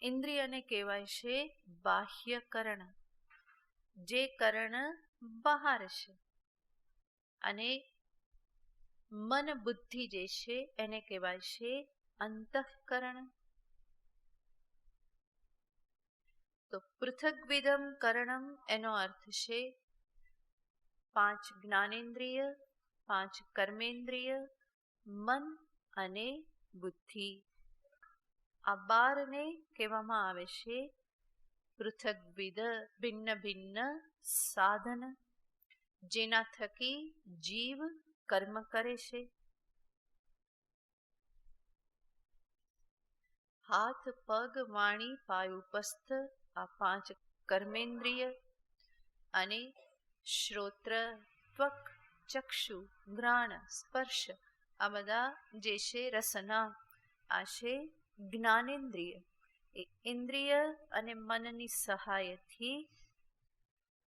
ઇન્દ્રિયને કહેવાય છે બાહ્યકરણ, જે કરણ બહાર છે. અને મન બુદ્ધિ જે છે એને કહેવાય છે અંતઃકરણ. તો પૃથગ્વિધમ કરણમ એનો અર્થ છે 5 જ્ઞાનેન્દ્રિય, 5 કર્મેન્દ્રિય, મન અને બુદ્ધિ. આ 12ને કહેવામાં આવે છે પૃથગ્વિધ, ભિન્ન ભિન્ન સાધન, જેના થકી જીવ કર્મ કરે છે. હાથ, પગ, વાણી, પાયુપસ્થ આ 5 કર્મેન્દ્રિય અને શ્રોત્ર, ત્વક, ચક્ષુ, ઘ્રાણ, સ્પર્શ આ બધા જે છે રસના, આ છે જ્ઞાનેન્દ્રિય. એ ઇન્દ્રિય અને મનની સહાયથી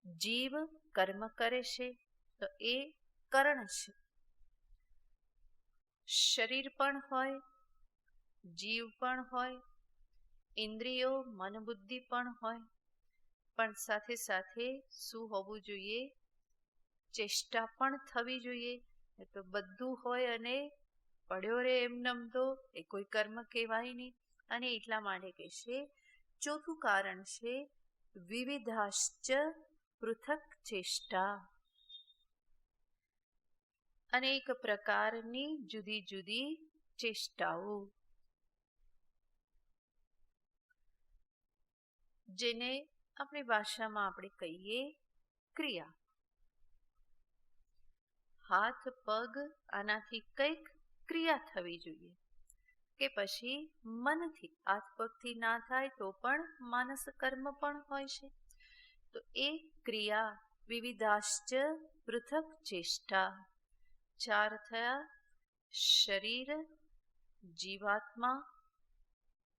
જીવ કર્મ કરે છે. તો એ કરણ છે. શરીર પણ હોય, જીવ પણ હોય, ઇન્દ્રિયો મન બુદ્ધિ પણ હોય, પણ સાથે સાથે શું હોવું જોઈએ? ચેષ્ટા પણ થવી જોઈએ. એ તો બધું હોય અને પડ્યો રે એમનેમ તો એ કોઈ કર્મ કહેવાય નહીં. અને એટલા માટે કહેશે ચોથું કારણ છે વિવિધાશ્ચ પૃથક ચેષ્ટા. અનેક પ્રકારની જુદી જુદી ચેષ્ટાઓ, જેને આપણી ભાષામાં આપણે કહીએ ક્રિયા. હાથ પગ આનાથી કંઈક ક્રિયા થવી જોઈએ. કે પછી મનથી, હાથ પગથી ના થાય તો પણ માનસ કર્મ પણ હોય છે. તો એ ક્રિયા વિવિધાશ્ચ પૃથક ચેષ્ટા. 4 થયા શરીર, જીવાત્મા,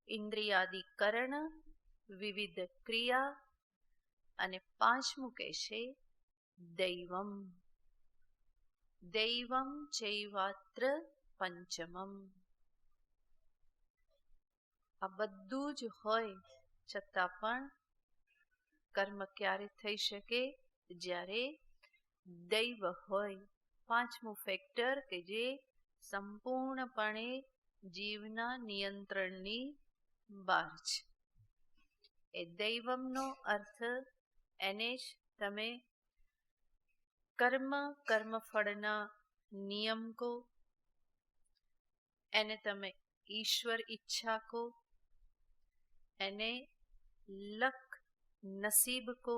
ઇન્દ્રિયાદિકરણ, વિવિધ ક્રિયા અને 5મું કહેશે દૈવમ. દૈવમ ચૈવાત્ર પંચમમ. આ બધું જ હોય છતાં પણ કર્મ ક્યારે થઈ શકે? જ્યારે દૈવ હોય, પાંચમું ફેક્ટર કે જે સંપૂર્ણપણે જીવના નિયંત્રણની બહાર છે. એ દૈવમનો અર્થ એને જ તમે કર્મફળના નિયમ કહો, એને તમે ઈશ્વર ઈચ્છા કહો, એને લક નસીબ કહો,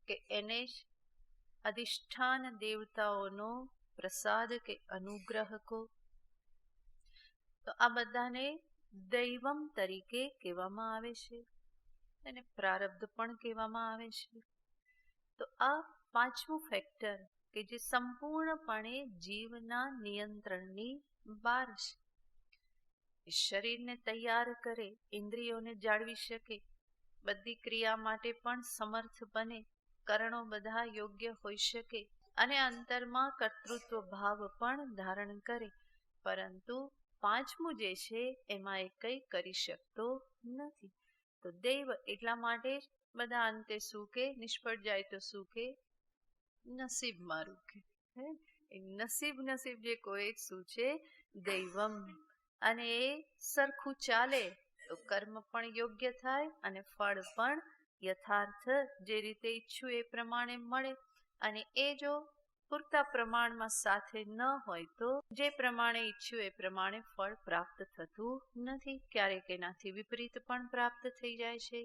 કે એને જ અધિષ્ઠાન દેવતાઓનો પ્રસાદ કે અનુગ્રહ કહો. તો આ બધાને દૈવમ તરીકે કહેવામાં આવે છે, એને પ્રારબ્ધ પણ કહેવામાં આવે છે. તો આ પાંચમું ફેક્ટર કે જે સંપૂર્ણપણે જીવના નિયંત્રણની બહાર છે. એ શરીરને તૈયાર કરે, ઇન્દ્રિયોને જાળવી શકે, બધી ક્રિયા માટે પણ સમર્થ બને, કરણો બધા યોગ્ય હોઈ શકે અને અંતરમાં કર્તૃત્વ ભાવ પણ ધારણ કરે. પરંતુ પાંચમું જે છે એમાં એ કંઈ કરી શકતો નથી. તો દૈવ એટલા માટે જ બધા અંતે શું કે, નિષ્ફળ જાય તો શું કે, નસીબ મારું કે. એ નસીબ જે કોઈ શું છે, દૈવમ. અને એ સરખું ચાલે તો કર્મ પણ યોગ્ય થાય અને ફળ પણ યથાર્થ જે રીતે ઈચ્છું એ પ્રમાણે મળે. અને એ જો પૂરતા પ્રમાણમાં સાથે ન હોય તો જે પ્રમાણે ઈચ્છ્યું એ પ્રમાણે ફળ પ્રાપ્ત થતું નથી. ક્યારેક એનાથી વિપરીત પણ પ્રાપ્ત થઈ જાય છે.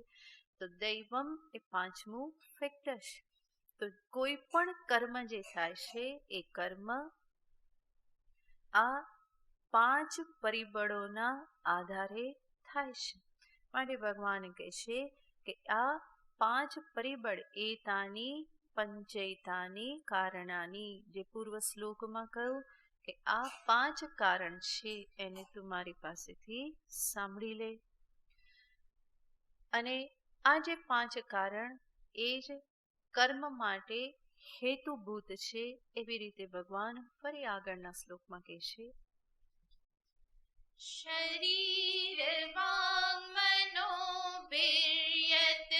તો દૈવમ એ પાંચમું ફેક્ટર છે. તો કોઈ પણ કર્મ જે થાય છે એ કર્મ આ પાંચ પરિબળોના આધારે થાય છે. માટે ભગવાન કહે છે કે આ પાંચ પરિબળ એતાની પંચૈતાની કારણાની, જે પૂર્વ શ્લોકમાં કહ્યું કે આ પાંચ કારણ છે, એને તું મારી પાસેથી સાંભળી લે. અને આ જે પાંચ કારણ એ જ કર્મ માટે હેતુભૂત છે. એવી રીતે ભગવાન ફરી આગળના શ્લોકમાં કહે છે, શરીર વાંગ મનો વીર્યત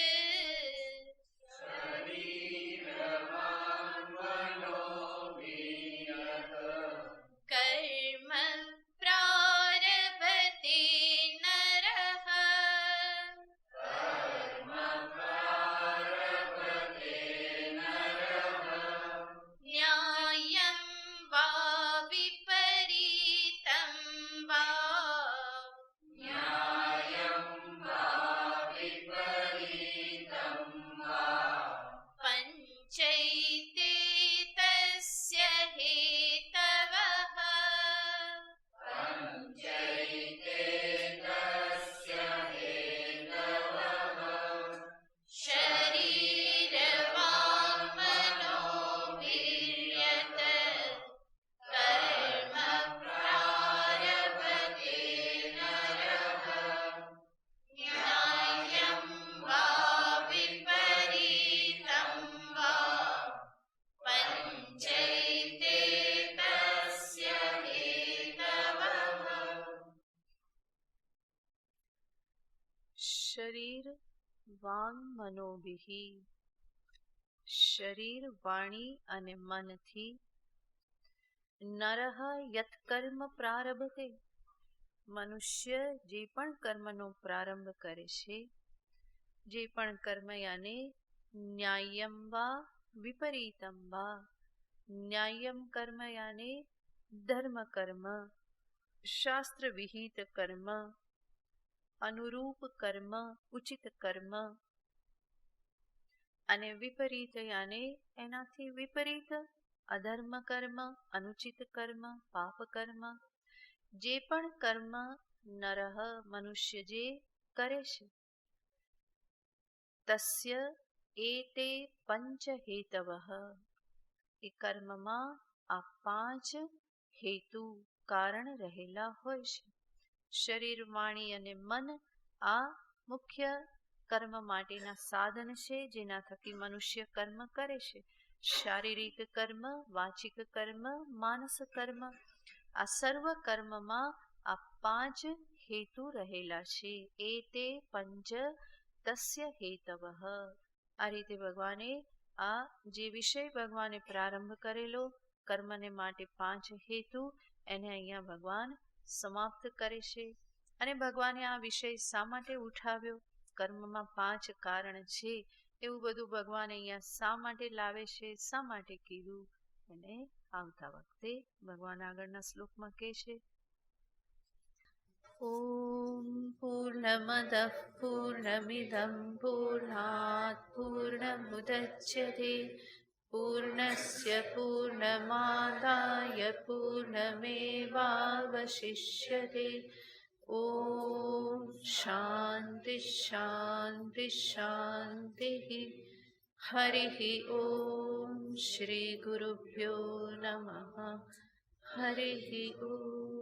કર્મ પ્રારભતે નરઃ ન્યાયં વા વિપરીતં વા પંચૈતે તસ્ય હેતવઃ શરીર વાંગ મનો વીર્યત કર્મ પ્રારભતે નરઃ ન્યાયં વા વિપરીતં વા પંચૈતે તસ્ય હેતવઃ. શરીર વાંગ મનોભિ, શરીર વાણી અને મનથી નરઃ યત કર્મ પ્રારભતે, મનુષ્ય જે પણ કર્મનો પ્રારંભ કરે છે, જે પણ કર્મ યાને ન્યાયમ વા વિપરીતમ વા, ન્યાયમ કર્મ યાને ધર્મ કર્મ, શાસ્ત્ર વિહિત કર્મ, અનુરૂપ કર્મ, ઉચિત કર્મ, અને વિપરીત યાને એનાથી વિપરીત અધર્મ કર્મ, અનુચિત કર્મ, પાપ કર્મ. જે પણ કર્મ નરઃ મનુષ્ય જે કરે છે, તસ્ય એતે પંચ હેતવઃ, એ કર્મમાં આ પાંચ હેતુ કારણ રહેલા હોય છે. શરીર વાણી અને મન આ મુખ્ય કર્મ માટેના સાધન છે, જેના થકી મનુષ્ય કર્મ કરે છે. શારીરિક કર્મ, વાચિક કર્મ, માનસ કર્મ, આ સર્વ કર્મમાં આ પાંચ હેતુ રહેલા છે. એ તે પંચ તસ્ય હેતવઃ. આ રીતે ભગવાને આ જે વિષય ભગવાને પ્રારંભ કરેલો કર્મને માટે 5 હેતુ એને અહીંયા ભગવાન સમાપ્ત કરે છે. અને ભગવાને આ વિષય શા માટે ઉઠાવ્યો, કર્મમાં 5 કારણ છે એવું બધું ભગવાન અહીંયા શા માટે લાવે છે, શા માટે કીધું, અને આવતા વખતે ભગવાન આગળના શ્લોકમાં કહે છે. ઓમ પૂર્ણમદઃ પૂર્ણમિદં પૂર્ણાત પૂર્ણમુદચ્યતે પૂર્ણસ્ય પૂર્ણમાદાય પૂર્ણમેવાવશિષ્યતે. ઓમ શાંતિ શાંતિ શાંતિ. હરિ ઓમ શ્રી ગુરુભ્યો નમઃ. હરિ ઓમ.